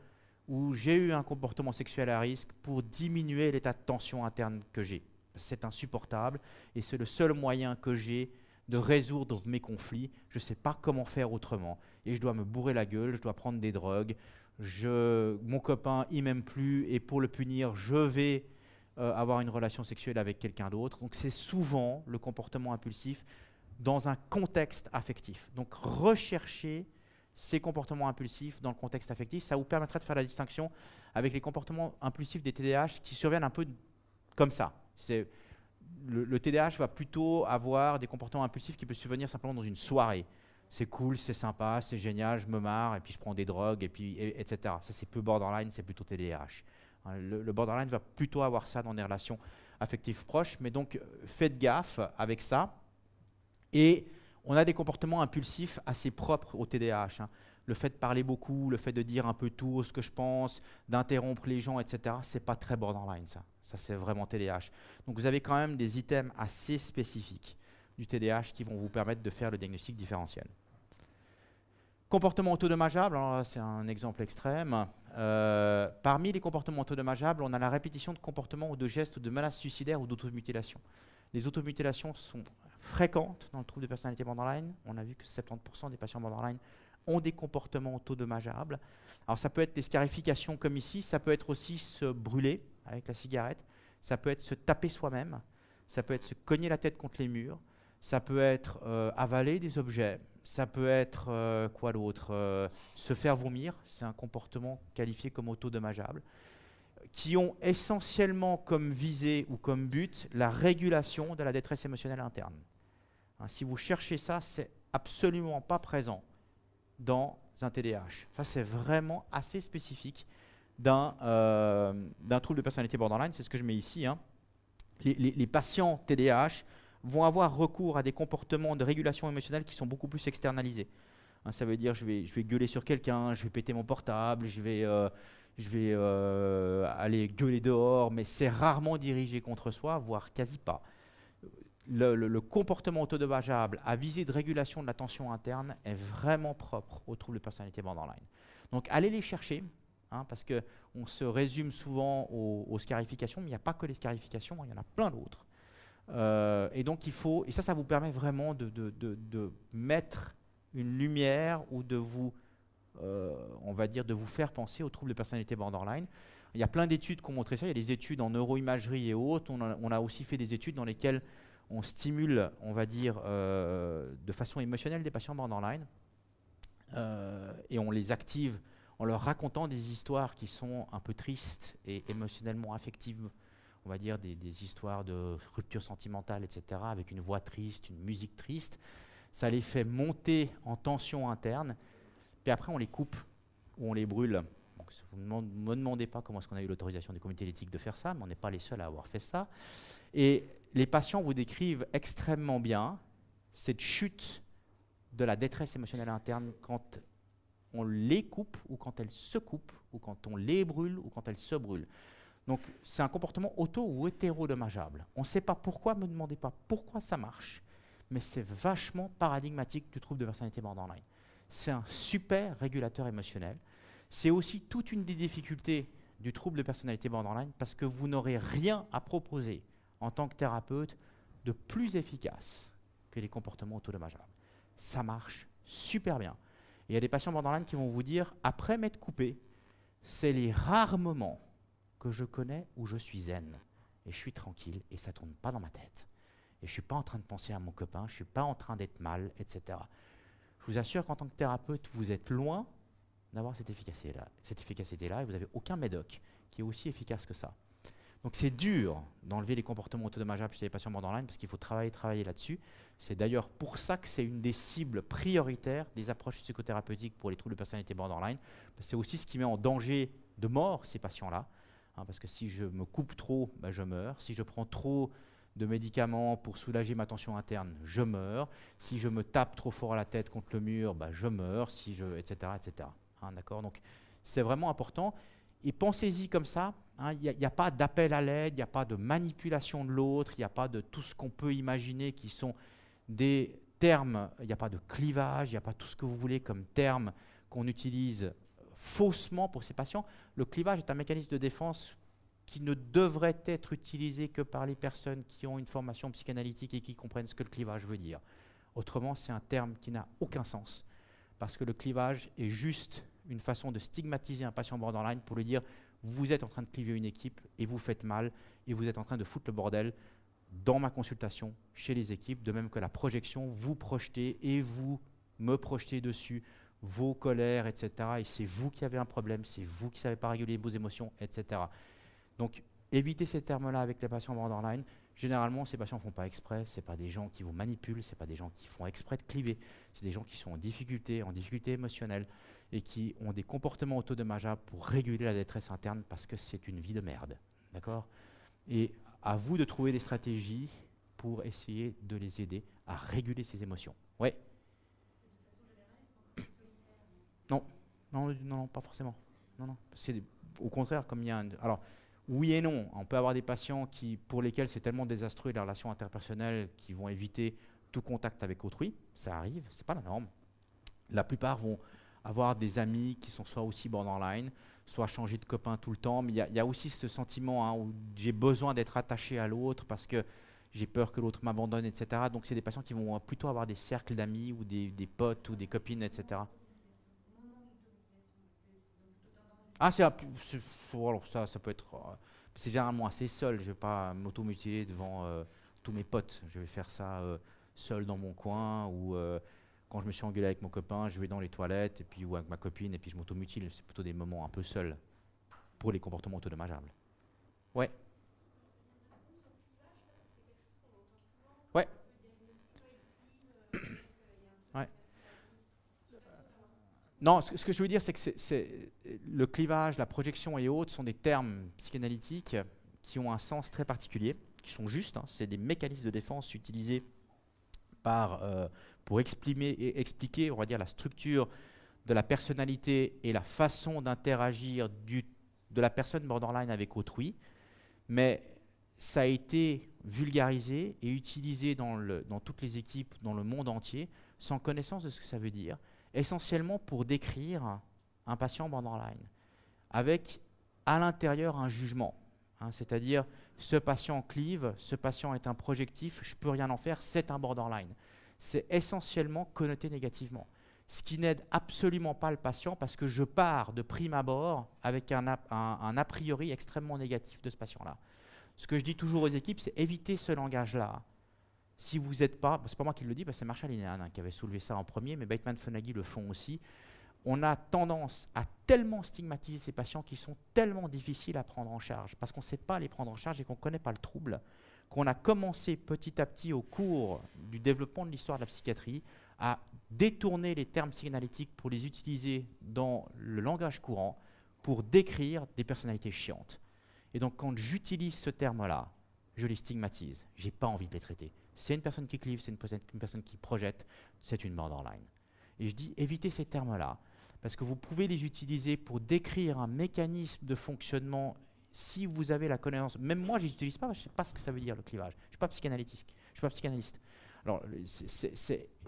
ou j'ai eu un comportement sexuel à risque pour diminuer l'état de tension interne que j'ai. C'est insupportable et c'est le seul moyen que j'ai de résoudre mes conflits. Je ne sais pas comment faire autrement et je dois me bourrer la gueule, je dois prendre des drogues. Mon copain, il m'aime plus et pour le punir, je vais avoir une relation sexuelle avec quelqu'un d'autre. Donc c'est souvent le comportement impulsif dans un contexte affectif. Donc recherchez ces comportements impulsifs dans le contexte affectif, ça vous permettra de faire la distinction avec les comportements impulsifs des TDAH qui surviennent un peu comme ça. Le TDAH va plutôt avoir des comportements impulsifs qui peuvent survenir simplement dans une soirée. C'est cool, c'est sympa, c'est génial, je me marre, et puis je prends des drogues, etc. Ça, c'est peu borderline, c'est plutôt TDAH. Le borderline va plutôt avoir ça dans des relations affectives proches, mais donc faites gaffe avec ça. Et on a des comportements impulsifs assez propres au TDAH. Hein. Le fait de parler beaucoup, le fait de dire un peu tout ce que je pense, d'interrompre les gens, etc., c'est pas très borderline, ça. Ça, c'est vraiment TDAH. Donc, vous avez quand même des items assez spécifiques du TDAH qui vont vous permettre de faire le diagnostic différentiel. Comportement autodommageable, alors c'est un exemple extrême. Parmi les comportements autodommageables, on a la répétition de comportements ou de gestes ou de menaces suicidaires ou d'automutilation. Les automutilations sont fréquentes dans le trouble de personnalité borderline. On a vu que 70% des patients borderline ont des comportements autodommageables. Alors ça peut être des scarifications comme ici, ça peut être aussi se brûler avec la cigarette, ça peut être se taper soi-même, ça peut être se cogner la tête contre les murs, ça peut être avaler des objets, ça peut être quoi d'autre, se faire vomir, c'est un comportement qualifié comme autodommageable, qui ont essentiellement comme visée ou comme but la régulation de la détresse émotionnelle interne. Hein, si vous cherchez ça, c'est absolument pas présent dans un TDAH. Ça, c'est vraiment assez spécifique d'un trouble de personnalité borderline, c'est ce que je mets ici, hein. Les patients TDAH vont avoir recours à des comportements de régulation émotionnelle qui sont beaucoup plus externalisés. Hein, ça veut dire je vais gueuler sur quelqu'un, je vais péter mon portable, je vais aller gueuler dehors, mais c'est rarement dirigé contre soi, voire quasi pas. Le comportement autodommageable à visée de régulation de la tension interne est vraiment propre aux troubles de personnalité borderline. Donc allez les chercher, hein, parce qu'on se résume souvent aux scarifications, mais il n'y a pas que les scarifications, il y en a plein d'autres. Et donc il faut, et ça vous permet vraiment de mettre une lumière ou de vous, on va dire, de vous faire penser aux troubles de personnalité borderline. Il y a plein d'études qui ont montré ça, il y a des études en neuroimagerie et autres, on a aussi fait des études dans lesquelles on stimule, on va dire, de façon émotionnelle des patients borderline et on les active en leur racontant des histoires qui sont un peu tristes et émotionnellement affectives, on va dire des histoires de rupture sentimentale, etc., avec une voix triste, une musique triste. Ça les fait monter en tension interne, puis après on les coupe ou on les brûle. Donc, vous ne me demandez pas comment est-ce qu'on a eu l'autorisation du comité d'éthique de faire ça, mais on n'est pas les seuls à avoir fait ça. Et les patients vous décrivent extrêmement bien cette chute de la détresse émotionnelle interne quand on les coupe ou quand elles se coupent ou quand on les brûle ou quand elles se brûlent. Donc c'est un comportement auto ou hétérodommageable. On ne sait pas pourquoi, ne me demandez pas pourquoi ça marche, mais c'est vachement paradigmatique du trouble de personnalité borderline. C'est un super régulateur émotionnel. C'est aussi toute une des difficultés du trouble de personnalité borderline parce que vous n'aurez rien à proposer en tant que thérapeute de plus efficace que les comportements autodommageables. Ça marche super bien. Et il y a des patients borderline qui vont vous dire, après m'être coupé, c'est les rares moments que je connais où je suis zen et je suis tranquille et ça ne tourne pas dans ma tête. Et je ne suis pas en train de penser à mon copain, je ne suis pas en train d'être mal, etc. Je vous assure qu'en tant que thérapeute, vous êtes loin d'avoir cette efficacité-là et vous n'avez aucun médoc qui est aussi efficace que ça. Donc c'est dur d'enlever les comportements autodommageables chez les patients borderline parce qu'il faut travailler là-dessus. C'est d'ailleurs pour ça que c'est une des cibles prioritaires des approches psychothérapeutiques pour les troubles de personnalité borderline. C'est aussi ce qui met en danger de mort ces patients-là. Hein, parce que si je me coupe trop, ben je meurs. Si je prends trop de médicaments pour soulager ma tension interne, je meurs. Si je me tape trop fort à la tête contre le mur, ben je meurs, etc. etc. Hein, d'accord ? Donc c'est vraiment important. Et pensez-y comme ça, il n'y a pas d'appel à l'aide, il n'y a pas de manipulation de l'autre, il n'y a pas de tout ce qu'on peut imaginer qui sont des termes, il n'y a pas de clivage, il n'y a pas tout ce que vous voulez comme termes qu'on utilise faussement pour ces patients. Le clivage est un mécanisme de défense qui ne devrait être utilisé que par les personnes qui ont une formation psychanalytique et qui comprennent ce que le clivage veut dire. Autrement, c'est un terme qui n'a aucun sens, parce que le clivage est juste une façon de stigmatiser un patient borderline pour lui dire vous êtes en train de cliver une équipe et vous faites mal et vous êtes en train de foutre le bordel dans ma consultation chez les équipes, de même que la projection, vous projetez et vous me projetez dessus vos colères, etc. Et c'est vous qui avez un problème, c'est vous qui ne savez pas réguler vos émotions, etc. Donc évitez ces termes-là avec les patients borderline. Généralement, ces patients ne font pas exprès, ce n'est pas des gens qui vous manipulent, ce n'est pas des gens qui font exprès de cliver, c'est des gens qui sont en difficulté émotionnelle et qui ont des comportements autodommageables pour réguler la détresse interne parce que c'est une vie de merde. D'accord ? Et à vous de trouver des stratégies pour essayer de les aider à réguler ces émotions. Ouais. Non, non, pas forcément. Non. Au contraire, comme il y a alors, oui et non. On peut avoir des patients pour lesquels c'est tellement désastreux les relations interpersonnelles qu'ils vont éviter tout contact avec autrui. Ça arrive, c'est pas la norme. La plupart vont avoir des amis qui sont soit aussi borderline, soit changer de copain tout le temps. Mais il y a aussi ce sentiment où j'ai besoin d'être attaché à l'autre parce que j'ai peur que l'autre m'abandonne, etc. Donc c'est des patients qui vont plutôt avoir des cercles d'amis ou des potes ou des copines, etc. Ah, alors ça peut être. C'est généralement assez seul. Je ne vais pas m'automutiler devant tous mes potes. Je vais faire ça seul dans mon coin ou quand je me suis engueulé avec mon copain, je vais dans les toilettes et puis, ou avec ma copine et puis je m'automutile. C'est plutôt des moments un peu seuls pour les comportements autodommageables. Ouais. Ouais. Ouais. Non, ce que je veux dire, c'est que le clivage, la projection et autres sont des termes psychanalytiques qui ont un sens très particulier, qui sont justes. Hein. C'est des mécanismes de défense utilisés pour expliquer, on va dire, la structure de la personnalité et la façon d'interagir de la personne borderline avec autrui. Mais ça a été vulgarisé et utilisé dans toutes les équipes, dans le monde entier, sans connaissance de ce que ça veut dire, essentiellement pour décrire un patient borderline, avec à l'intérieur un jugement, hein, c'est-à-dire ce patient clive, ce patient est un projectif, je ne peux rien en faire, c'est un borderline. C'est essentiellement connoté négativement, ce qui n'aide absolument pas le patient parce que je pars de prime abord avec un a priori extrêmement négatif de ce patient-là. Ce que je dis toujours aux équipes, c'est éviter ce langage-là. Si vous n'êtes pas, c'est pas moi qui le dis, c'est Marshall Linehan qui avait soulevé ça en premier, mais Bateman Fonagy le font aussi. On a tendance à tellement stigmatiser ces patients qui sont tellement difficiles à prendre en charge, parce qu'on ne sait pas les prendre en charge et qu'on ne connaît pas le trouble, qu'on a commencé petit à petit au cours du développement de l'histoire de la psychiatrie à détourner les termes psychanalytiques pour les utiliser dans le langage courant pour décrire des personnalités chiantes. Et donc quand j'utilise ce terme-là, je les stigmatise. Je n'ai pas envie de les traiter. C'est une personne qui clive, c'est une personne qui projette, c'est une borderline. Et je dis évitez ces termes-là, parce que vous pouvez les utiliser pour décrire un mécanisme de fonctionnement si vous avez la connaissance. Même moi, je ne les utilise pas, je ne sais pas ce que ça veut dire le clivage. Je ne suis pas psychanalytique, je ne suis pas psychanalyste. Alors,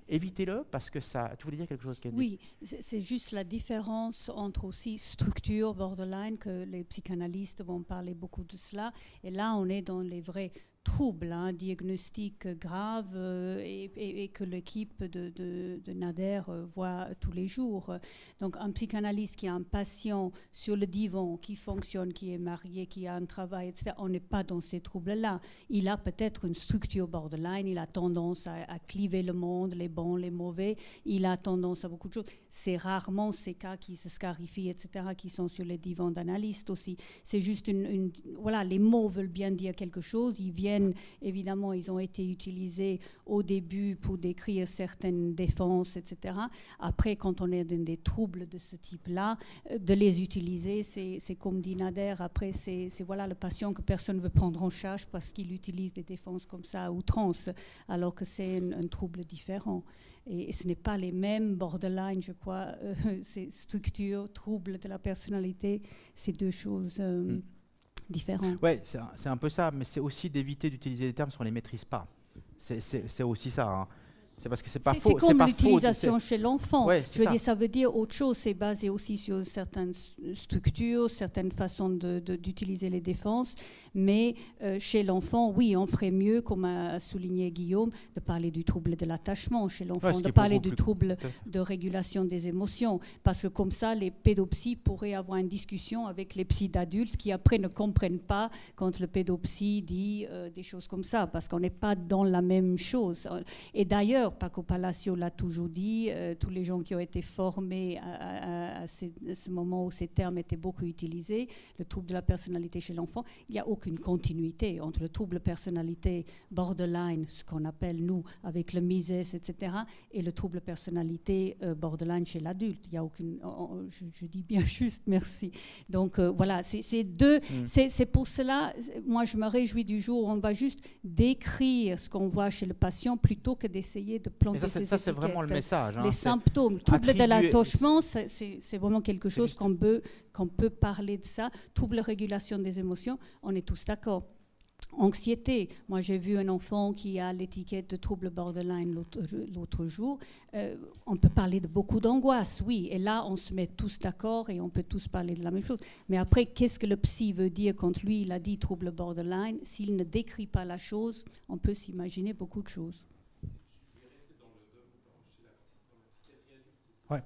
évitez-le parce que ça. Tu voulais dire quelque chose, Candy? Oui, c'est juste la différence entre aussi structure borderline, que les psychanalystes vont parler beaucoup de cela. Et là, on est dans les vrais troubles, diagnostics graves et que l'équipe de Nader voit tous les jours. Donc un psychanalyste qui a un patient sur le divan, qui fonctionne, qui est marié, qui a un travail, etc., on n'est pas dans ces troubles-là. Il a peut-être une structure borderline, il a tendance à cliver le monde, les bons, les mauvais, il a tendance à beaucoup de choses. C'est rarement ces cas qui se scarifient, etc., qui sont sur les divans d'analystes aussi. C'est juste voilà, les mots veulent bien dire quelque chose, ils viennent. Évidemment, ils ont été utilisés au début pour décrire certaines défenses, etc. Après, quand on est dans des troubles de ce type-là, de les utiliser, c'est comme dit Nader, après, c'est voilà, le patient que personne ne veut prendre en charge parce qu'il utilise des défenses comme ça à outrance, alors que c'est un trouble différent. Et ce n'est pas les mêmes borderline, je crois, ces structures, troubles de la personnalité, c'est deux choses différents. Oui, c'est un peu ça, mais c'est aussi d'éviter d'utiliser des termes si on ne les maîtrise pas. C'est aussi ça. Hein. C'est parce que c'est pas faux. C'est comme l'utilisation chez l'enfant. Ouais, je veux dire, ça veut dire autre chose. C'est basé aussi sur certaines structures, certaines façons d'utiliser les défenses. Mais chez l'enfant, oui, on ferait mieux, comme a souligné Guillaume, de parler du trouble de l'attachement chez l'enfant, de parler du trouble de régulation des émotions. Parce que comme ça, les pédopsies pourraient avoir une discussion avec les psys d'adultes qui après ne comprennent pas quand le pédopsie dit des choses comme ça, parce qu'on n'est pas dans la même chose. Et d'ailleurs, Paco Palacio l'a toujours dit, tous les gens qui ont été formés à ce moment où ces termes étaient beaucoup utilisés, le trouble de la personnalité chez l'enfant, il n'y a aucune continuité entre le trouble de personnalité borderline, ce qu'on appelle nous avec le Mises, etc., et le trouble de personnalité borderline chez l'adulte. Il y a aucune, je dis bien juste, merci. Donc voilà, c'est deux, c'est pour cela, moi je me réjouis du jour où on va juste décrire ce qu'on voit chez le patient plutôt que d'essayer de planter ces étiquettes. Ça, c'est vraiment le message. Hein, les symptômes, trouble de l'attachement, c'est vraiment quelque chose qu'on peut parler de ça. Trouble de régulation des émotions, on est tous d'accord. Anxiété, moi j'ai vu un enfant qui a l'étiquette de trouble borderline l'autre jour. On peut parler de beaucoup d'angoisse, oui, et là on se met tous d'accord et on peut tous parler de la même chose. Mais après, qu'est-ce que le psy veut dire quand lui il a dit trouble borderline? S'il ne décrit pas la chose, on peut s'imaginer beaucoup de choses. Ouais.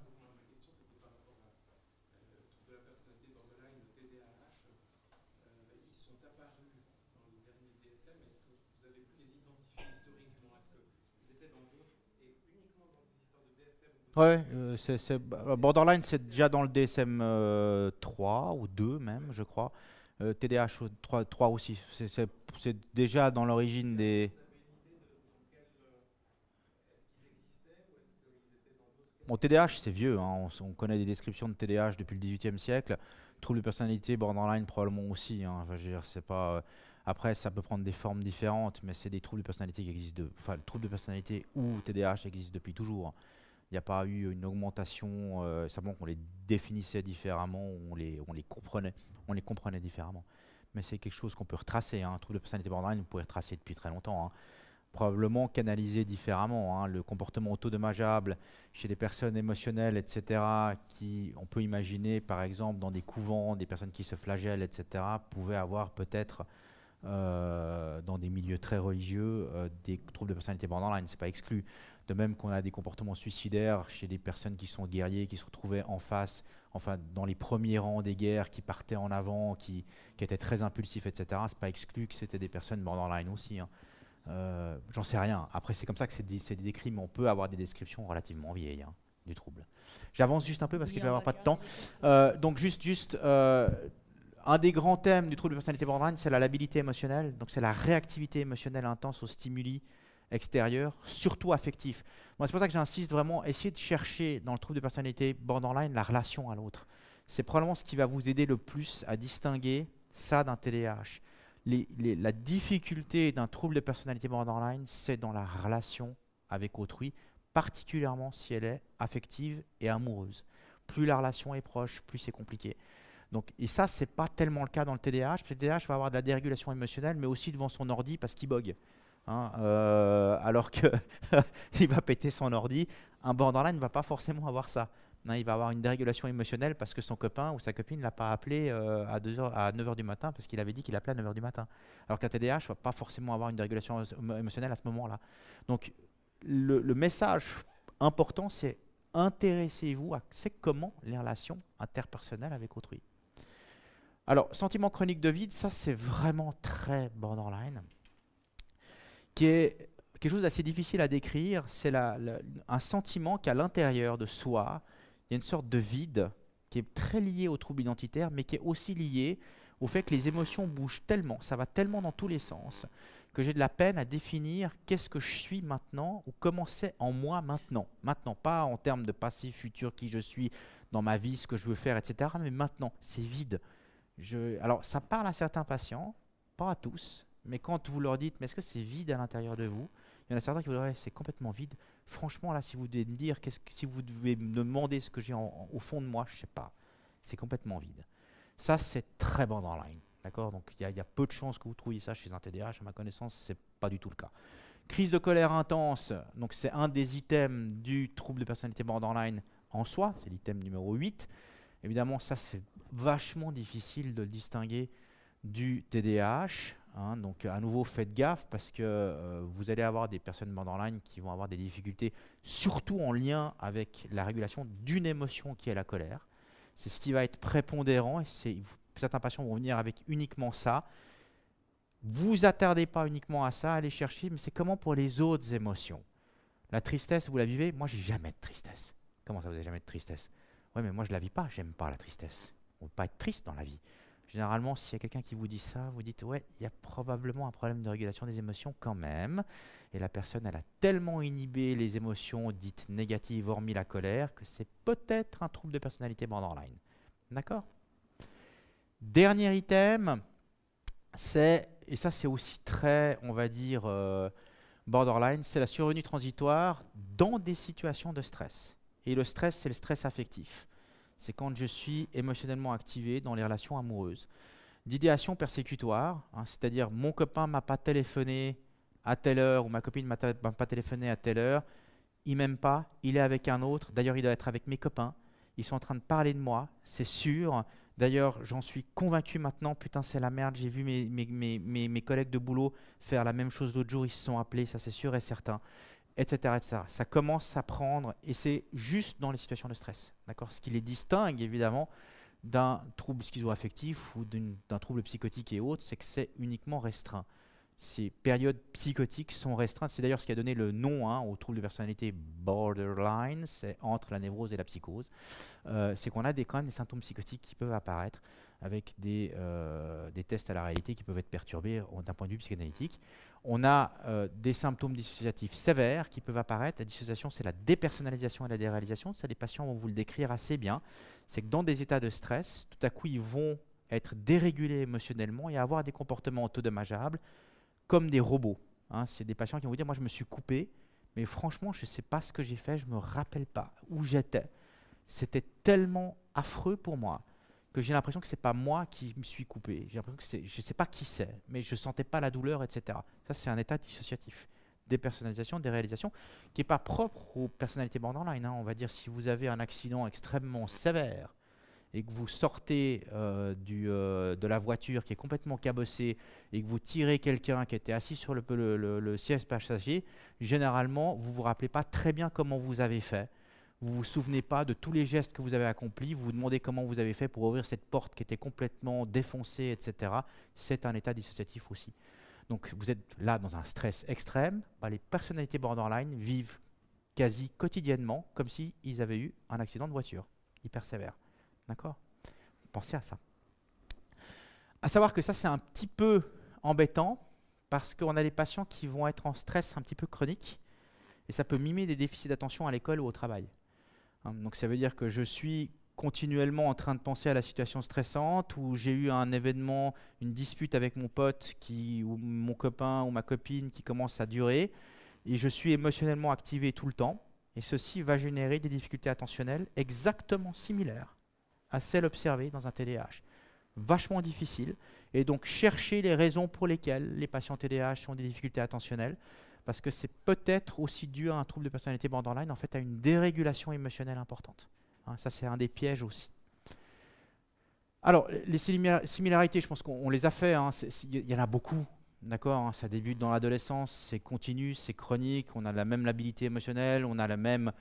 Ouais, Borderline, c'est déjà dans le DSM 3 ou 2 même, je crois. TDAH 3 aussi. C'est déjà dans l'origine des... Bon, TDAH, c'est vieux, hein, on connaît des descriptions de TDAH depuis le XVIIIe siècle. Trouble de personnalité, borderline probablement aussi. Hein, enfin, je veux dire, c'est pas, après, ça peut prendre des formes différentes, mais c'est des troubles de personnalité qui existent. Enfin, le trouble de personnalité ou TDAH existe depuis toujours. Il n'y a pas eu une augmentation, simplement qu'on les définissait différemment, on les comprenait différemment. Mais c'est quelque chose qu'on peut retracer. Hein. Un trouble de personnalité borderline, vous pouvez retracer depuis très longtemps. Hein. Probablement canalisé différemment. Hein. Le comportement autodommageable chez des personnes émotionnelles, etc., qui, on peut imaginer, par exemple, dans des couvents, des personnes qui se flagellent, etc., pouvaient avoir peut-être, dans des milieux très religieux, des troubles de personnalité borderline. Ce n'est pas exclu. De même qu'on a des comportements suicidaires chez des personnes qui sont guerriers, qui se retrouvaient en face, enfin, dans les premiers rangs des guerres, qui partaient en avant, qui étaient très impulsifs, etc. Ce n'est pas exclu que c'était des personnes borderline aussi. Hein. J'en sais rien. Après, c'est comme ça que c'est décrit, mais on peut avoir des descriptions relativement vieilles hein, du trouble. J'avance juste un peu parce que je vais avoir pas de temps. Donc, un des grands thèmes du trouble de personnalité borderline, c'est la labilité émotionnelle. Donc, c'est la réactivité émotionnelle intense aux stimuli extérieurs, surtout affectifs. Moi, c'est pour ça que j'insiste vraiment, essayer de chercher dans le trouble de personnalité borderline la relation à l'autre. C'est probablement ce qui va vous aider le plus à distinguer ça d'un TDAH. La difficulté d'un trouble de personnalité borderline, c'est dans la relation avec autrui, particulièrement si elle est affective et amoureuse. Plus la relation est proche, plus c'est compliqué. Donc, et ça, ce n'est pas tellement le cas dans le TDAH. Le TDAH va avoir de la dérégulation émotionnelle, mais aussi devant son ordi parce qu'il bug. Hein, alors qu'il va péter son ordi. Un borderline ne va pas forcément avoir ça. Non, il va avoir une dérégulation émotionnelle parce que son copain ou sa copine ne l'a pas appelé à 9h du matin parce qu'il avait dit qu'il appelait à 9h du matin. Alors qu'un TDAH ne va pas forcément avoir une dérégulation émotionnelle à ce moment-là. Donc, le message important, c'est intéressez-vous à c'est comment les relations interpersonnelles avec autrui. Alors, sentiment chronique de vide, ça c'est vraiment très borderline, qui est quelque chose d'assez difficile à décrire. C'est un sentiment qu'à l'intérieur de soi, il y a une sorte de vide qui est très lié au trouble identitaire, mais qui est aussi lié au fait que les émotions bougent tellement, ça va tellement dans tous les sens, que j'ai de la peine à définir qu'est-ce que je suis maintenant ou comment c'est en moi maintenant. Maintenant, pas en termes de passé, futur, qui je suis dans ma vie, ce que je veux faire, etc. Mais maintenant, c'est vide. Alors, ça parle à certains patients, pas à tous, mais quand vous leur dites, mais est-ce que c'est vide à l'intérieur de vous? Il y en a certains qui vous disent, c'est complètement vide. Franchement, là, si vous devez me dire, si vous devez me demander ce que j'ai au fond de moi, je ne sais pas. C'est complètement vide. Ça, c'est très borderline. D'accord? Donc, il y a peu de chances que vous trouviez ça chez un TDAH. À ma connaissance, ce n'est pas du tout le cas. Crise de colère intense. Donc, c'est un des items du trouble de personnalité borderline en soi. C'est l'item numéro 8. Évidemment, ça, c'est vachement difficile de le distinguer du TDAH. Hein, donc à nouveau faites gaffe parce que vous allez avoir des personnes borderline qui vont avoir des difficultés surtout en lien avec la régulation d'une émotion qui est la colère. C'est ce qui va être prépondérant et certains patients vont venir avec uniquement ça. Vous attardez pas uniquement à ça, allez chercher, mais c'est comment pour les autres émotions. La tristesse, vous la vivez? Moi, j'ai jamais de tristesse. Comment ça, vous n'avez jamais de tristesse? Oui, mais moi, je la vis pas, j'aime pas la tristesse. On ne peut pas être triste dans la vie. Généralement, s'il y a quelqu'un qui vous dit ça, vous dites « ouais, il y a probablement un problème de régulation des émotions quand même ». Et la personne, elle a tellement inhibé les émotions dites négatives, hormis la colère, que c'est peut-être un trouble de personnalité borderline. D'accord? Dernier item, et ça c'est aussi très, on va dire, borderline, c'est la survenue transitoire dans des situations de stress. Et le stress, c'est le stress affectif. C'est quand je suis émotionnellement activé dans les relations amoureuses. D'idéation persécutoire, hein, c'est-à-dire mon copain ne m'a pas téléphoné à telle heure ou ma copine ne m'a pas téléphoné à telle heure, il ne m'aime pas, il est avec un autre, d'ailleurs il doit être avec mes copains, ils sont en train de parler de moi, c'est sûr, d'ailleurs j'en suis convaincu maintenant, putain c'est la merde, j'ai vu mes collègues de boulot faire la même chose l'autre jour, ils se sont appelés, ça c'est sûr et certain. Etc., etc. Ça commence à prendre, et c'est juste dans les situations de stress. D'accord? Ce qui les distingue évidemment d'un trouble schizoaffectif ou d'un trouble psychotique et autres, c'est que c'est uniquement restreint. Ces périodes psychotiques sont restreintes. C'est d'ailleurs ce qui a donné le nom au trouble de personnalité borderline, c'est entre la névrose et la psychose. C'est qu'on a quand même des symptômes psychotiques qui peuvent apparaître. avec des tests à la réalité qui peuvent être perturbés d'un point de vue psychanalytique. On a des symptômes dissociatifs sévères qui peuvent apparaître. La dissociation, c'est la dépersonnalisation et la déréalisation. Ça, les patients vont vous le décrire assez bien. C'est que dans des états de stress, tout à coup, ils vont être dérégulés émotionnellement et avoir des comportements autodommageables comme des robots. Hein. C'est des patients qui vont vous dire, moi, je me suis coupé, mais franchement, je ne sais pas ce que j'ai fait, je ne me rappelle pas où j'étais. C'était tellement affreux pour moi que j'ai l'impression que ce n'est pas moi qui me suis coupé. J'ai l'impression que je ne sais pas qui c'est, mais je ne sentais pas la douleur, etc. Ça, c'est un état dissociatif. Dépersonnalisation, déréalisation, qui n'est pas propre aux personnalités borderline. Hein. On va dire, si vous avez un accident extrêmement sévère et que vous sortez de la voiture qui est complètement cabossée et que vous tirez quelqu'un qui était assis sur le siège passager, généralement, vous ne vous rappelez pas très bien comment vous avez fait. Vous ne vous souvenez pas de tous les gestes que vous avez accomplis. Vous vous demandez comment vous avez fait pour ouvrir cette porte qui était complètement défoncée, etc. C'est un état dissociatif aussi. Donc, vous êtes là dans un stress extrême. Bah, les personnalités borderline vivent quasi quotidiennement comme s'ils avaient eu un accident de voiture hyper sévère. D'accord ? Pensez à ça. À savoir que ça, c'est un petit peu embêtant parce qu'on a des patients qui vont être en stress un petit peu chronique et ça peut mimer des déficits d'attention à l'école ou au travail. Donc ça veut dire que je suis continuellement en train de penser à la situation stressante ou j'ai eu un événement, une dispute avec mon pote ou mon copain ou ma copine qui commence à durer et je suis émotionnellement activé tout le temps et ceci va générer des difficultés attentionnelles exactement similaires à celles observées dans un TDAH. Vachement difficile. Et donc, chercher les raisons pour lesquelles les patients TDAH ont des difficultés attentionnelles, parce que c'est peut-être aussi dû à un trouble de personnalité borderline, en fait, à une dérégulation émotionnelle importante. Hein, ça, c'est un des pièges aussi. Alors, les similarités, je pense qu'on les a fait. Il y en a beaucoup. D'accord, hein, ça débute dans l'adolescence, c'est continu, c'est chronique, on a la même labilité émotionnelle, on a la même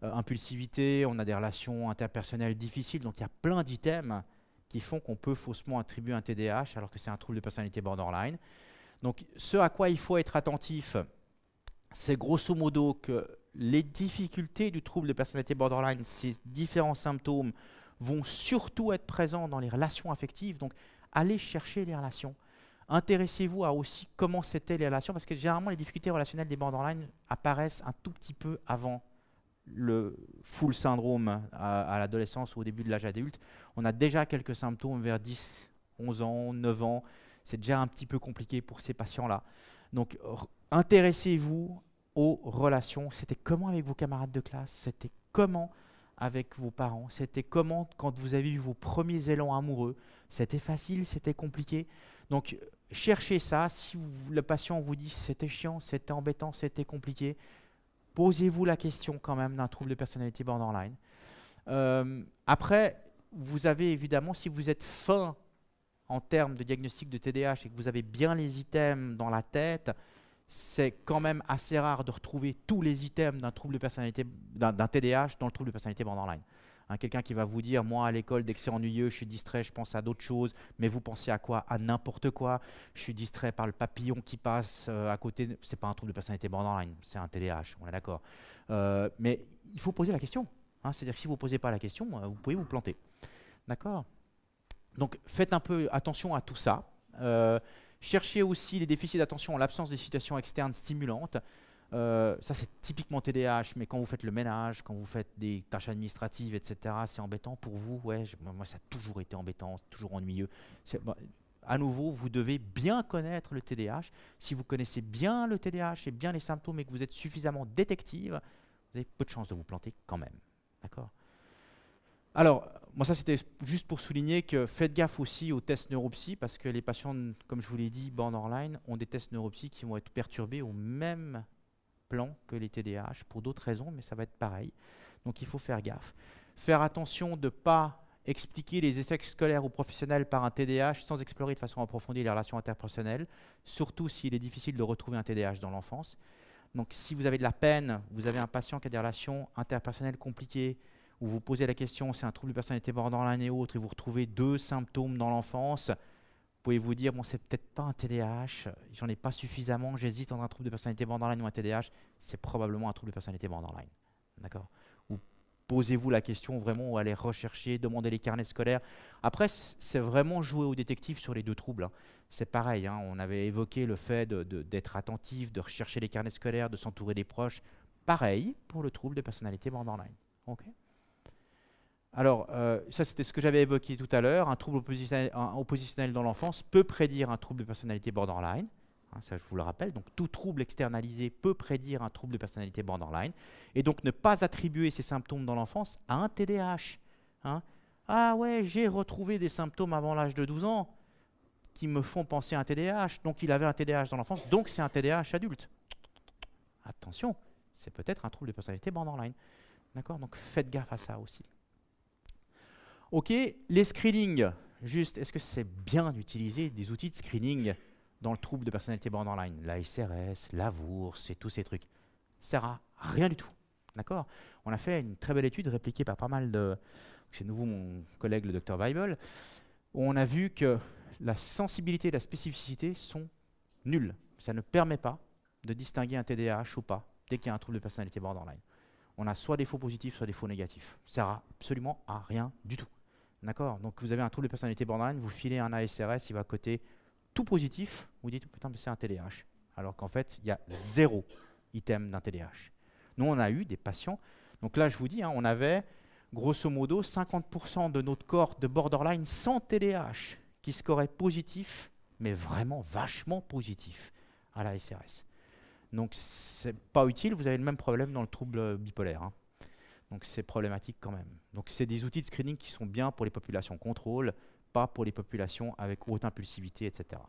impulsivité, on a des relations interpersonnelles difficiles, donc il y a plein d'items qui font qu'on peut faussement attribuer un TDAH alors que c'est un trouble de personnalité borderline. Donc ce à quoi il faut être attentif, c'est grosso modo que les difficultés du trouble de personnalité borderline, ces différents symptômes vont surtout être présents dans les relations affectives, donc allez chercher les relations. Intéressez-vous à aussi comment c'était les relations, parce que généralement les difficultés relationnelles des borderline apparaissent un tout petit peu avant le full syndrome à l'adolescence ou au début de l'âge adulte. On a déjà quelques symptômes vers 10, 11 ans, 9 ans. C'est déjà un petit peu compliqué pour ces patients-là. Donc, intéressez-vous aux relations. C'était comment avec vos camarades de classe? C'était comment avec vos parents? C'était comment quand vous avez eu vos premiers élans amoureux? C'était facile? C'était compliqué? Donc, cherchez ça. Si le patient vous dit c'était chiant, c'était embêtant, c'était compliqué, posez-vous la question quand même d'un trouble de personnalité borderline. Après, vous avez évidemment, si vous êtes fin en termes de diagnostic de TDAH et que vous avez bien les items dans la tête, c'est quand même assez rare de retrouver tous les items d'un trouble de personnalité, d'un TDAH dans le trouble de personnalité borderline. Hein, quelqu'un qui va vous dire, moi à l'école, dès que c'est ennuyeux, je suis distrait, je pense à d'autres choses, mais vous pensez à quoi? À n'importe quoi. Je suis distrait par le papillon qui passe à côté. C'est pas un trouble de personnalité borderline, c'est un TDAH, on est d'accord. Mais il faut poser la question. Hein, c'est-à-dire que si vous ne posez pas la question, vous pouvez vous planter. D'accord? Donc faites un peu attention à tout ça. Cherchez aussi les déficits d'attention en l'absence de situations externes stimulantes. Ça, c'est typiquement TDAH, mais quand vous faites le ménage, quand vous faites des tâches administratives, etc., c'est embêtant pour vous. Ouais, moi, ça a toujours été embêtant, toujours ennuyeux. À nouveau, vous devez bien connaître le TDAH. Si vous connaissez bien le TDAH et bien les symptômes et que vous êtes suffisamment détective, vous avez peu de chances de vous planter quand même. D'accord ? Alors, moi, ça, c'était juste pour souligner que faites gaffe aussi aux tests neuropsy, parce que les patients, comme je vous l'ai dit, borderline, ont des tests neuropsy qui vont être perturbés au même plan que les TDAH, pour d'autres raisons, mais ça va être pareil. Donc, il faut faire gaffe. Faire attention de ne pas expliquer les échecs scolaires ou professionnels par un TDAH sans explorer de façon approfondie les relations interpersonnelles, surtout s'il est difficile de retrouver un TDAH dans l'enfance. Donc, si vous avez de la peine, vous avez un patient qui a des relations interpersonnelles compliquées, où vous posez la question, c'est un trouble de personnalité borderline et autres, et vous retrouvez 2 symptômes dans l'enfance, vous pouvez vous dire, bon, c'est peut-être pas un TDAH, j'en ai pas suffisamment, j'hésite entre un trouble de personnalité borderline ou un TDAH, c'est probablement un trouble de personnalité borderline. D'accord ? Ou posez-vous la question vraiment ou allez rechercher, demandez les carnets scolaires. Après, c'est vraiment jouer au détective sur les deux troubles, hein. C'est pareil, hein, on avait évoqué le fait d'être attentif, de rechercher les carnets scolaires, de s'entourer des proches. Pareil pour le trouble de personnalité borderline. Ok. Alors, ça c'était ce que j'avais évoqué tout à l'heure. Un trouble oppositionnel dans l'enfance peut prédire un trouble de personnalité borderline. Hein, ça, je vous le rappelle. Donc, tout trouble externalisé peut prédire un trouble de personnalité borderline. Et donc, ne pas attribuer ces symptômes dans l'enfance à un TDAH. Hein. Ah ouais, j'ai retrouvé des symptômes avant l'âge de 12 ans qui me font penser à un TDAH. Donc, il avait un TDAH dans l'enfance, donc c'est un TDAH adulte. Attention, c'est peut-être un trouble de personnalité borderline. D'accord? Donc, faites gaffe à ça aussi. Ok, les screenings. Juste, est-ce que c'est bien d'utiliser des outils de screening dans le trouble de personnalité borderline? La SRS, la VOURS et tous ces trucs. Ça sert à rien du tout. D'accord? On a fait une très belle étude répliquée par pas mal de... C'est nouveau mon collègue le Dr Weibel, où on a vu que la sensibilité et la spécificité sont nulles. Ça ne permet pas de distinguer un TDAH ou pas dès qu'il y a un trouble de personnalité borderline. On a soit des faux positifs, soit des faux négatifs. Ça sert absolument à rien du tout. D'accord? Donc vous avez un trouble de personnalité borderline, vous filez un ASRS, il va coter tout positif, vous dites putain mais c'est un TDAH. Alors qu'en fait, il y a 0 item d'un TDAH. Nous on a eu des patients, donc là je vous dis, hein, on avait grosso modo 50% de notre cohorte de borderline sans TDAH qui scorait positif, mais vraiment vachement positif à la SRS. Donc c'est pas utile, vous avez le même problème dans le trouble bipolaire. Hein. Donc c'est problématique quand même. Donc c'est des outils de screening qui sont bien pour les populations contrôle, pas pour les populations avec haute impulsivité, etc.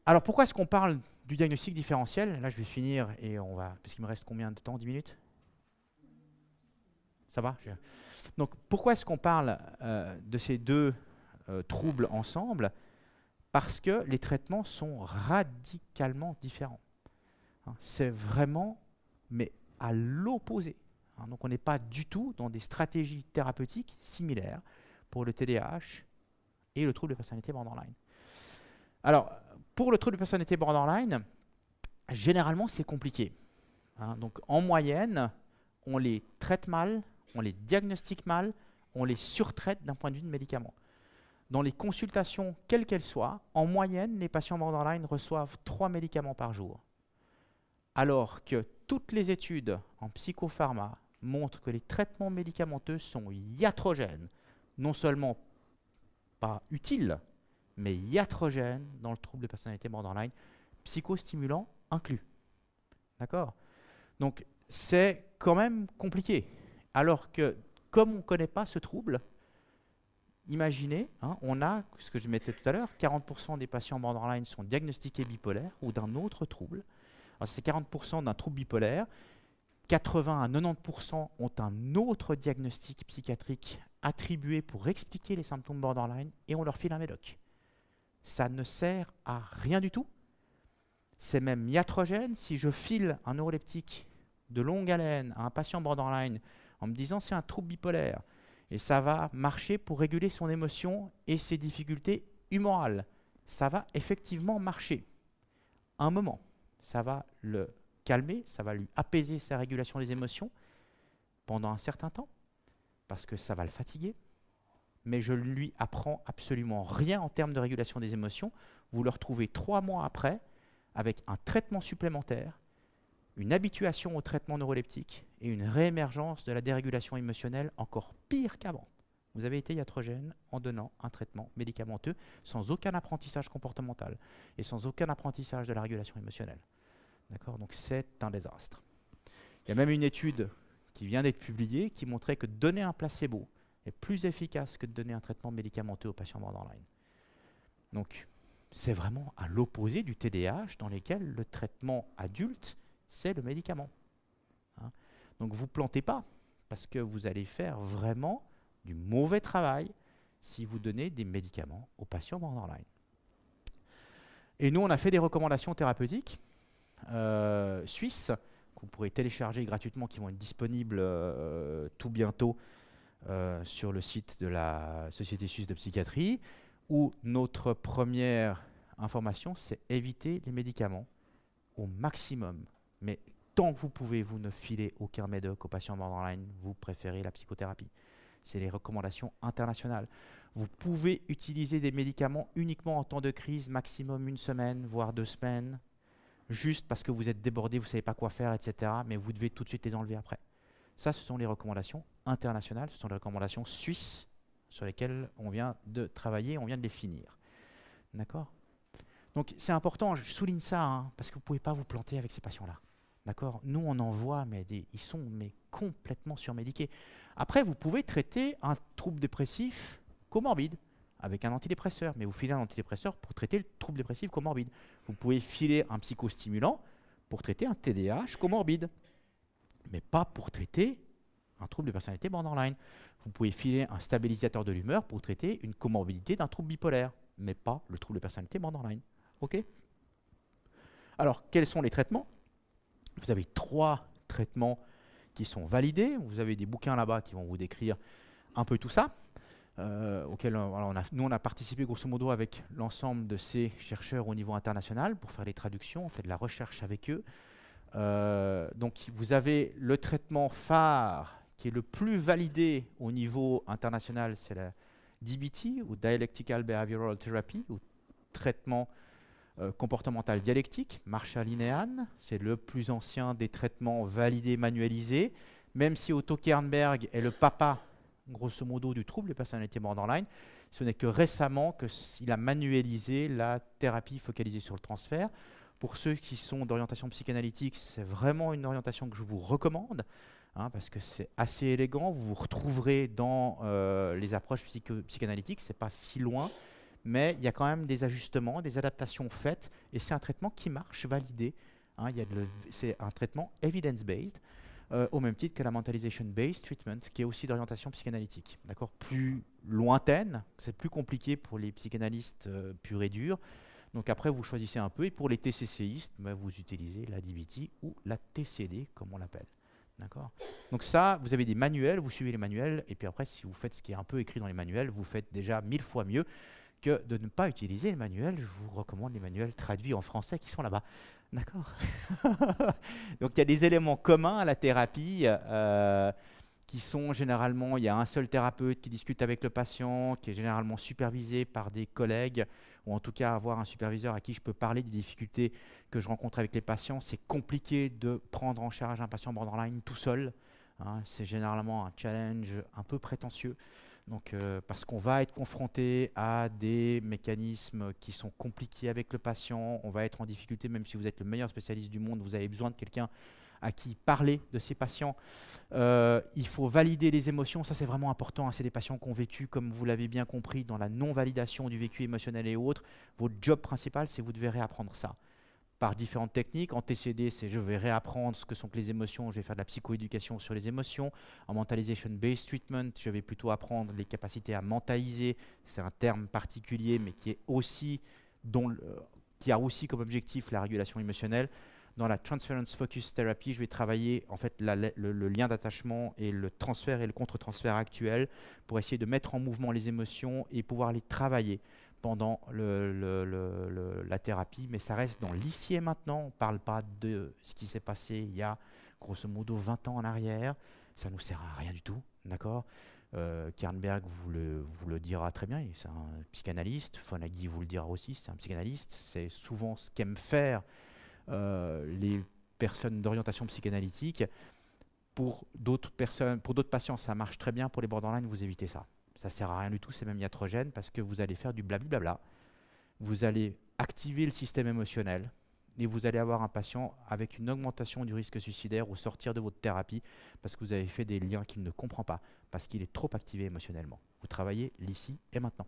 Alors pourquoi est-ce qu'on parle du diagnostic différentiel? Là je vais finir et on va... Parce qu'il me reste combien de temps? 10 minutes? Ça va? Donc pourquoi est-ce qu'on parle de ces deux troubles ensemble? Parce que les traitements sont radicalement différents. Hein, c'est vraiment, mais à l'opposé. Hein, donc on n'est pas du tout dans des stratégies thérapeutiques similaires pour le TDAH et le trouble de personnalité borderline. Alors, pour le trouble de personnalité borderline, généralement c'est compliqué. Hein, donc en moyenne, on les traite mal, on les diagnostique mal, on les surtraite d'un point de vue de médicaments. Dans les consultations, quelles qu'elles soient, en moyenne, les patients borderline reçoivent 3 médicaments par jour. Alors que toutes les études en psychopharma montrent que les traitements médicamenteux sont iatrogènes, non seulement pas utiles, mais iatrogènes dans le trouble de personnalité borderline, psychostimulants inclus. D'accord? Donc, c'est quand même compliqué. Alors que, comme on ne connaît pas ce trouble, imaginez, hein, on a, ce que je mettais tout à l'heure, 40% des patients borderline sont diagnostiqués bipolaires ou d'un autre trouble. Alors c'est 40% d'un trouble bipolaire, 80 à 90% ont un autre diagnostic psychiatrique attribué pour expliquer les symptômes borderline et on leur file un médoc. Ça ne sert à rien du tout. C'est même iatrogène. Si je file un neuroleptique de longue haleine à un patient borderline en me disant c'est un trouble bipolaire, et ça va marcher pour réguler son émotion et ses difficultés humorales. Ça va effectivement marcher. Un moment, ça va le calmer, ça va lui apaiser sa régulation des émotions pendant un certain temps, parce que ça va le fatiguer. Mais je ne lui apprends absolument rien en termes de régulation des émotions. Vous le retrouvez 3 mois après, avec un traitement supplémentaire, une habituation au traitement neuroleptique et une réémergence de la dérégulation émotionnelle encore pire qu'avant. Vous avez été iatrogène en donnant un traitement médicamenteux sans aucun apprentissage comportemental et sans aucun apprentissage de la régulation émotionnelle. D'accord? Donc c'est un désastre. Il y a même une étude qui vient d'être publiée qui montrait que donner un placebo est plus efficace que de donner un traitement médicamenteux aux patients borderline. Donc c'est vraiment à l'opposé du TDAH dans lequel le traitement adulte c'est le médicament. Hein. Donc vous ne plantez pas, parce que vous allez faire vraiment du mauvais travail si vous donnez des médicaments aux patients borderline. Et nous, on a fait des recommandations thérapeutiques suisses, que vous pourrez télécharger gratuitement, qui vont être disponibles tout bientôt sur le site de la Société suisse de psychiatrie, où notre première information, c'est éviter les médicaments au maximum. Mais tant que vous pouvez, vous ne filez aucun médoc aux patients borderline, vous préférez la psychothérapie. C'est les recommandations internationales. Vous pouvez utiliser des médicaments uniquement en temps de crise, maximum 1 semaine, voire 2 semaines, juste parce que vous êtes débordé, vous ne savez pas quoi faire, etc. Mais vous devez tout de suite les enlever après. Ça, ce sont les recommandations internationales, ce sont les recommandations suisses sur lesquelles on vient de travailler, on vient de les finir. D'accord ? Donc c'est important, je souligne ça, hein, parce que vous ne pouvez pas vous planter avec ces patients-là. D'accord ? Nous, on en voit, mais ils sont complètement surmédiqués. Après, vous pouvez traiter un trouble dépressif comorbide avec un antidépresseur, mais vous filez un antidépresseur pour traiter le trouble dépressif comorbide. Vous pouvez filer un psychostimulant pour traiter un TDAH comorbide, mais pas pour traiter un trouble de personnalité borderline. Vous pouvez filer un stabilisateur de l'humeur pour traiter une comorbidité d'un trouble bipolaire, mais pas le trouble de personnalité borderline. OK ? Alors, quels sont les traitements ? Vous avez 3 traitements qui sont validés. Vous avez des bouquins là-bas qui vont vous décrire un peu tout ça. Nous, on a participé grosso modo avec l'ensemble de ces chercheurs au niveau international pour faire les traductions, on fait de la recherche avec eux. Donc vous avez le traitement phare qui est le plus validé au niveau international, c'est la DBT ou Dialectical Behavioral Therapy, ou traitement comportemental dialectique, Marshall-Linehan. C'est le plus ancien des traitements validés manualisés, même si Otto Kernberg est le papa grosso modo du trouble de personnalité borderline, ce n'est que récemment qu'il a manualisé la thérapie focalisée sur le transfert. Pour ceux qui sont d'orientation psychanalytique, c'est vraiment une orientation que je vous recommande, hein, parce que c'est assez élégant. Vous vous retrouverez dans les approches psychanalytiques, c'est pas si loin, mais il y a quand même des ajustements, des adaptations faites, et c'est un traitement qui marche, validé. Hein, c'est un traitement evidence-based, au même titre que la mentalization-based treatment, qui est aussi d'orientation psychanalytique. D'accord ? Plus lointaine, c'est plus compliqué pour les psychanalystes purs et durs. Donc après, vous choisissez un peu, et pour les TCCistes, vous utilisez la DBT ou la TCD, comme on l'appelle. D'accord ? Donc ça, vous avez des manuels, vous suivez les manuels, et puis après, si vous faites ce qui est un peu écrit dans les manuels, vous faites déjà 1000 fois mieux que de ne pas utiliser les manuels. Je vous recommande les manuels traduits en français qui sont là-bas. D'accord. Donc il y a des éléments communs à la thérapie qui sont généralement, il y a un seul thérapeute qui discute avec le patient, qui est généralement supervisé par des collègues, ou en tout cas avoir un superviseur à qui je peux parler des difficultés que je rencontre avec les patients. C'est compliqué de prendre en charge un patient borderline tout seul, hein. C'est généralement un challenge un peu prétentieux. Donc, parce qu'on va être confronté à des mécanismes qui sont compliqués avec le patient, on va être en difficulté, même si vous êtes le meilleur spécialiste du monde, vous avez besoin de quelqu'un à qui parler de ces patients. Il faut valider les émotions, ça c'est vraiment important, hein. C'est des patients qui ont vécu, comme vous l'avez bien compris, dans la non-validation du vécu émotionnel et autres. Votre job principal, c'est vous devez réapprendre ça. Par différentes techniques. En TCD, c'est je vais réapprendre ce que sont que les émotions, je vais faire de la psychoéducation sur les émotions. En mentalization-based treatment, je vais plutôt apprendre les capacités à mentaliser, c'est un terme particulier, mais qui est aussi qui a aussi comme objectif la régulation émotionnelle. Dans la Transference Focus Therapy, je vais travailler en fait le lien d'attachement et le transfert et le contre-transfert actuel pour essayer de mettre en mouvement les émotions et pouvoir les travailler pendant la thérapie, mais ça reste dans l'ici et maintenant. On ne parle pas de ce qui s'est passé il y a grosso modo 20 ans en arrière. Ça ne nous sert à rien du tout, d'accord ? Kernberg vous le dira très bien, c'est un psychanalyste. Fonagy vous le dira aussi, c'est un psychanalyste. C'est souvent ce qu'aiment faire les personnes d'orientation psychanalytique. Pour d'autres patients, ça marche très bien. Pour les borderline, vous évitez ça. Ça ne sert à rien du tout, c'est même iatrogène parce que vous allez faire du blablabla. Vous allez activer le système émotionnel et vous allez avoir un patient avec une augmentation du risque suicidaire au sortir de votre thérapie parce que vous avez fait des liens qu'il ne comprend pas, parce qu'il est trop activé émotionnellement. Vous travaillez l'ici et maintenant.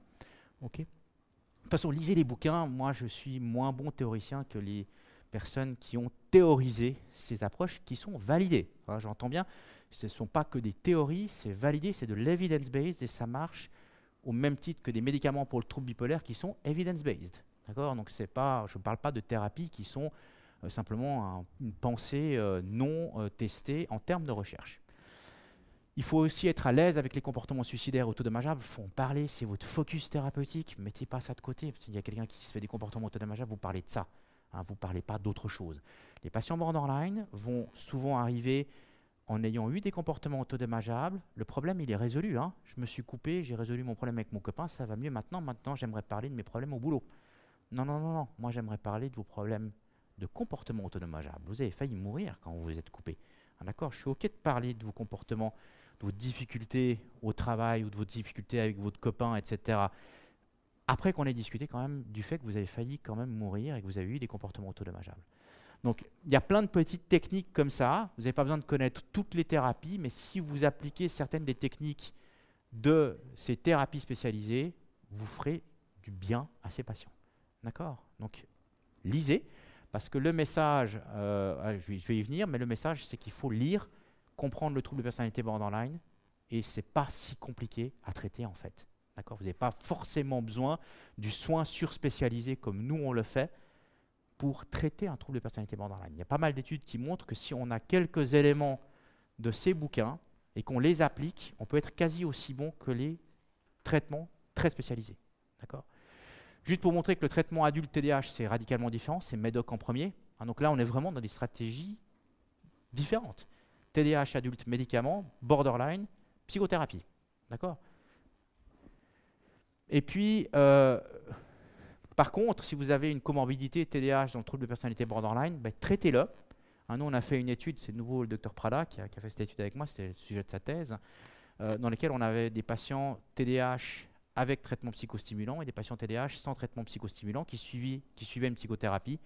Okay ? De toute façon, lisez les bouquins. Moi, je suis moins bon théoricien que les personnes qui ont théorisé ces approches qui sont validées. Hein, j'entends bien. Ce ne sont pas que des théories, c'est validé, c'est de l'evidence-based et ça marche au même titre que des médicaments pour le trouble bipolaire qui sont evidence-based. D'accord ? Donc je ne parle pas de thérapies qui sont simplement une pensée non testée en termes de recherche. Il faut aussi être à l'aise avec les comportements suicidaires autodommageables. Il faut en parler, c'est votre focus thérapeutique. Mettez pas ça de côté. S'il y a quelqu'un qui se fait des comportements autodommageables, vous parlez de ça. hein, vous ne parlez pas d'autre chose. Les patients borderline vont souvent arriver en ayant eu des comportements autodommageables. Le problème, il est résolu. Hein. Je me suis coupé, j'ai résolu mon problème avec mon copain, ça va mieux maintenant. Maintenant, j'aimerais parler de mes problèmes au boulot. Non, non, non, non. Moi, j'aimerais parler de vos problèmes de comportement autodommageable. Vous avez failli mourir quand vous vous êtes coupé. Ah, d'accord, je suis OK de parler de vos comportements, de vos difficultés au travail ou de vos difficultés avec votre copain, etc. Après qu'on ait discuté quand même du fait que vous avez failli quand même mourir et que vous avez eu des comportements autodommageables. Donc, il y a plein de petites techniques comme ça. Vous n'avez pas besoin de connaître toutes les thérapies, mais si vous appliquez certaines des techniques de ces thérapies spécialisées, vous ferez du bien à ces patients. D'accord? Donc, lisez, parce que le message, je vais y venir, mais le message, c'est qu'il faut lire, comprendre le trouble de personnalité borderline, et ce n'est pas si compliqué à traiter en fait. D'accord? Vous n'avez pas forcément besoin du soin surspécialisé comme nous on le fait pour traiter un trouble de personnalité borderline. Il y a pas mal d'études qui montrent que si on a quelques éléments de ces bouquins et qu'on les applique, on peut être quasi aussi bon que les traitements très spécialisés. D'accord? Juste pour montrer que le traitement adulte TDAH, c'est radicalement différent, c'est MEDOC en premier. Hein, donc là, on est vraiment dans des stratégies différentes. TDAH adulte, médicaments, borderline, psychothérapie. D'accord? Et puis, par contre, si vous avez une comorbidité TDAH dans le trouble de personnalité borderline, ben, traitez-le. Hein, nous, on a fait une étude, c'est de nouveau le docteur Prada qui a fait cette étude avec moi, c'était le sujet de sa thèse, dans laquelle on avait des patients TDAH avec traitement psychostimulant et des patients TDAH sans traitement psychostimulant qui suivaient une psychothérapie.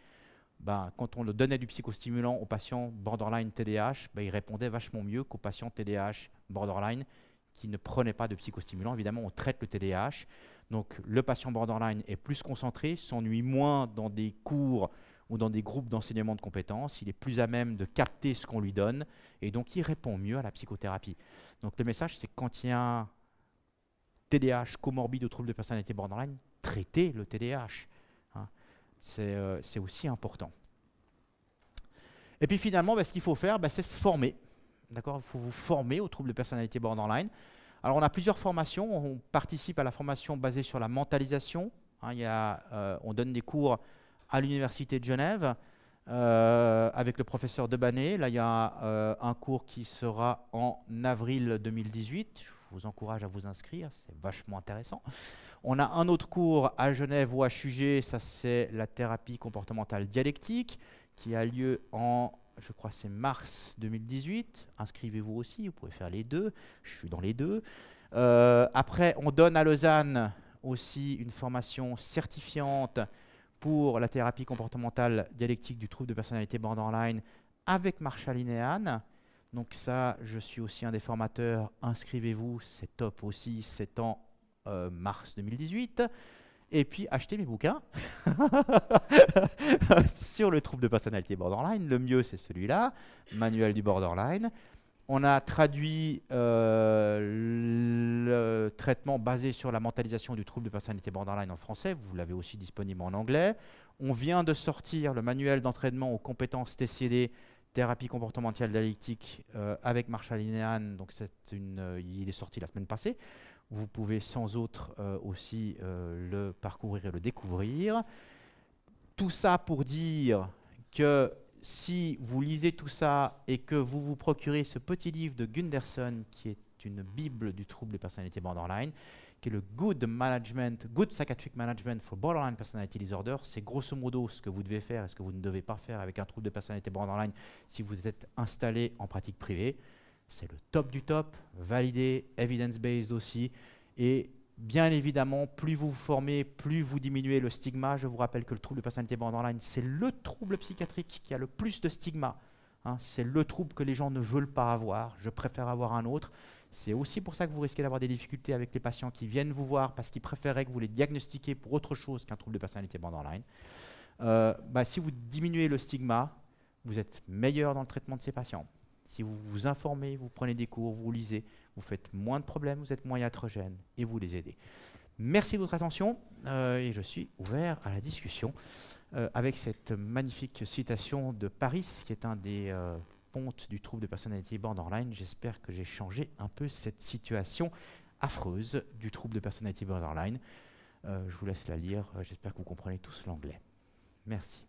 Ben, quand on donnait du psychostimulant aux patients borderline TDAH, ben, ils répondaient vachement mieux qu'aux patients TDAH borderline qui ne prenaient pas de psychostimulant. Évidemment, on traite le TDAH. Donc, le patient borderline est plus concentré, s'ennuie moins dans des cours ou dans des groupes d'enseignement de compétences. Il est plus à même de capter ce qu'on lui donne et donc il répond mieux à la psychothérapie. Donc, le message, c'est quand il y a un TDAH comorbide au trouble de personnalité borderline, traitez le TDAH. Hein. C'est aussi important. Et puis finalement, ce qu'il faut faire, c'est se former. D'accord ? Il faut vous former au trouble de personnalité borderline. Alors on a plusieurs formations. On participe à la formation basée sur la mentalisation. Hein, on donne des cours à l'Université de Genève avec le professeur Debané. Là, il y a un cours qui sera en avril 2018. Je vous encourage à vous inscrire, c'est vachement intéressant. On a un autre cours à Genève ou à Chugé, ça c'est la thérapie comportementale dialectique, qui a lieu en, je crois c'est mars 2018. Inscrivez-vous aussi, vous pouvez faire les deux, je suis dans les deux. Après, on donne à Lausanne aussi une formation certifiante pour la thérapie comportementale dialectique du trouble de personnalité borderline avec Marshall Linehan. Donc ça, je suis aussi un des formateurs. Inscrivez-vous, c'est top aussi. C'est en mars 2018. Et puis, achetez mes bouquins sur le trouble de personnalité borderline. Le mieux, c'est celui-là, Manuel du borderline. On a traduit le traitement basé sur la mentalisation du trouble de personnalité borderline en français. Vous l'avez aussi disponible en anglais. On vient de sortir le manuel d'entraînement aux compétences TCD, thérapie comportementale dialectique avec Marshall Linehan. Donc il est sorti la semaine passée. Vous pouvez sans autre aussi le parcourir et le découvrir. Tout ça pour dire que si vous lisez tout ça et que vous vous procurez ce petit livre de Gunderson, qui est une bible du trouble de personnalité borderline, qui est le Good Psychiatric Management for Borderline Personality Disorder, c'est grosso modo ce que vous devez faire et ce que vous ne devez pas faire avec un trouble de personnalité borderline si vous êtes installé en pratique privée. C'est le top du top, validé, evidence-based aussi, et bien évidemment, plus vous vous formez, plus vous diminuez le stigma. Je vous rappelle que le trouble de personnalité borderline, c'est le trouble psychiatrique qui a le plus de stigma. Hein, c'est le trouble que les gens ne veulent pas avoir. Je préfère avoir un autre. C'est aussi pour ça que vous risquez d'avoir des difficultés avec les patients qui viennent vous voir parce qu'ils préféraient que vous les diagnostiquiez pour autre chose qu'un trouble de personnalité borderline. Si vous diminuez le stigma, vous êtes meilleur dans le traitement de ces patients. Si vous vous informez, vous prenez des cours, vous lisez, vous faites moins de problèmes, vous êtes moins iatrogène et vous les aidez. Merci de votre attention et je suis ouvert à la discussion avec cette magnifique citation de Paris, qui est un des pontes du trouble de personnalité borderline. J'espère que j'ai changé un peu cette situation affreuse du trouble de personnalité borderline. Je vous laisse la lire, j'espère que vous comprenez tous l'anglais. Merci.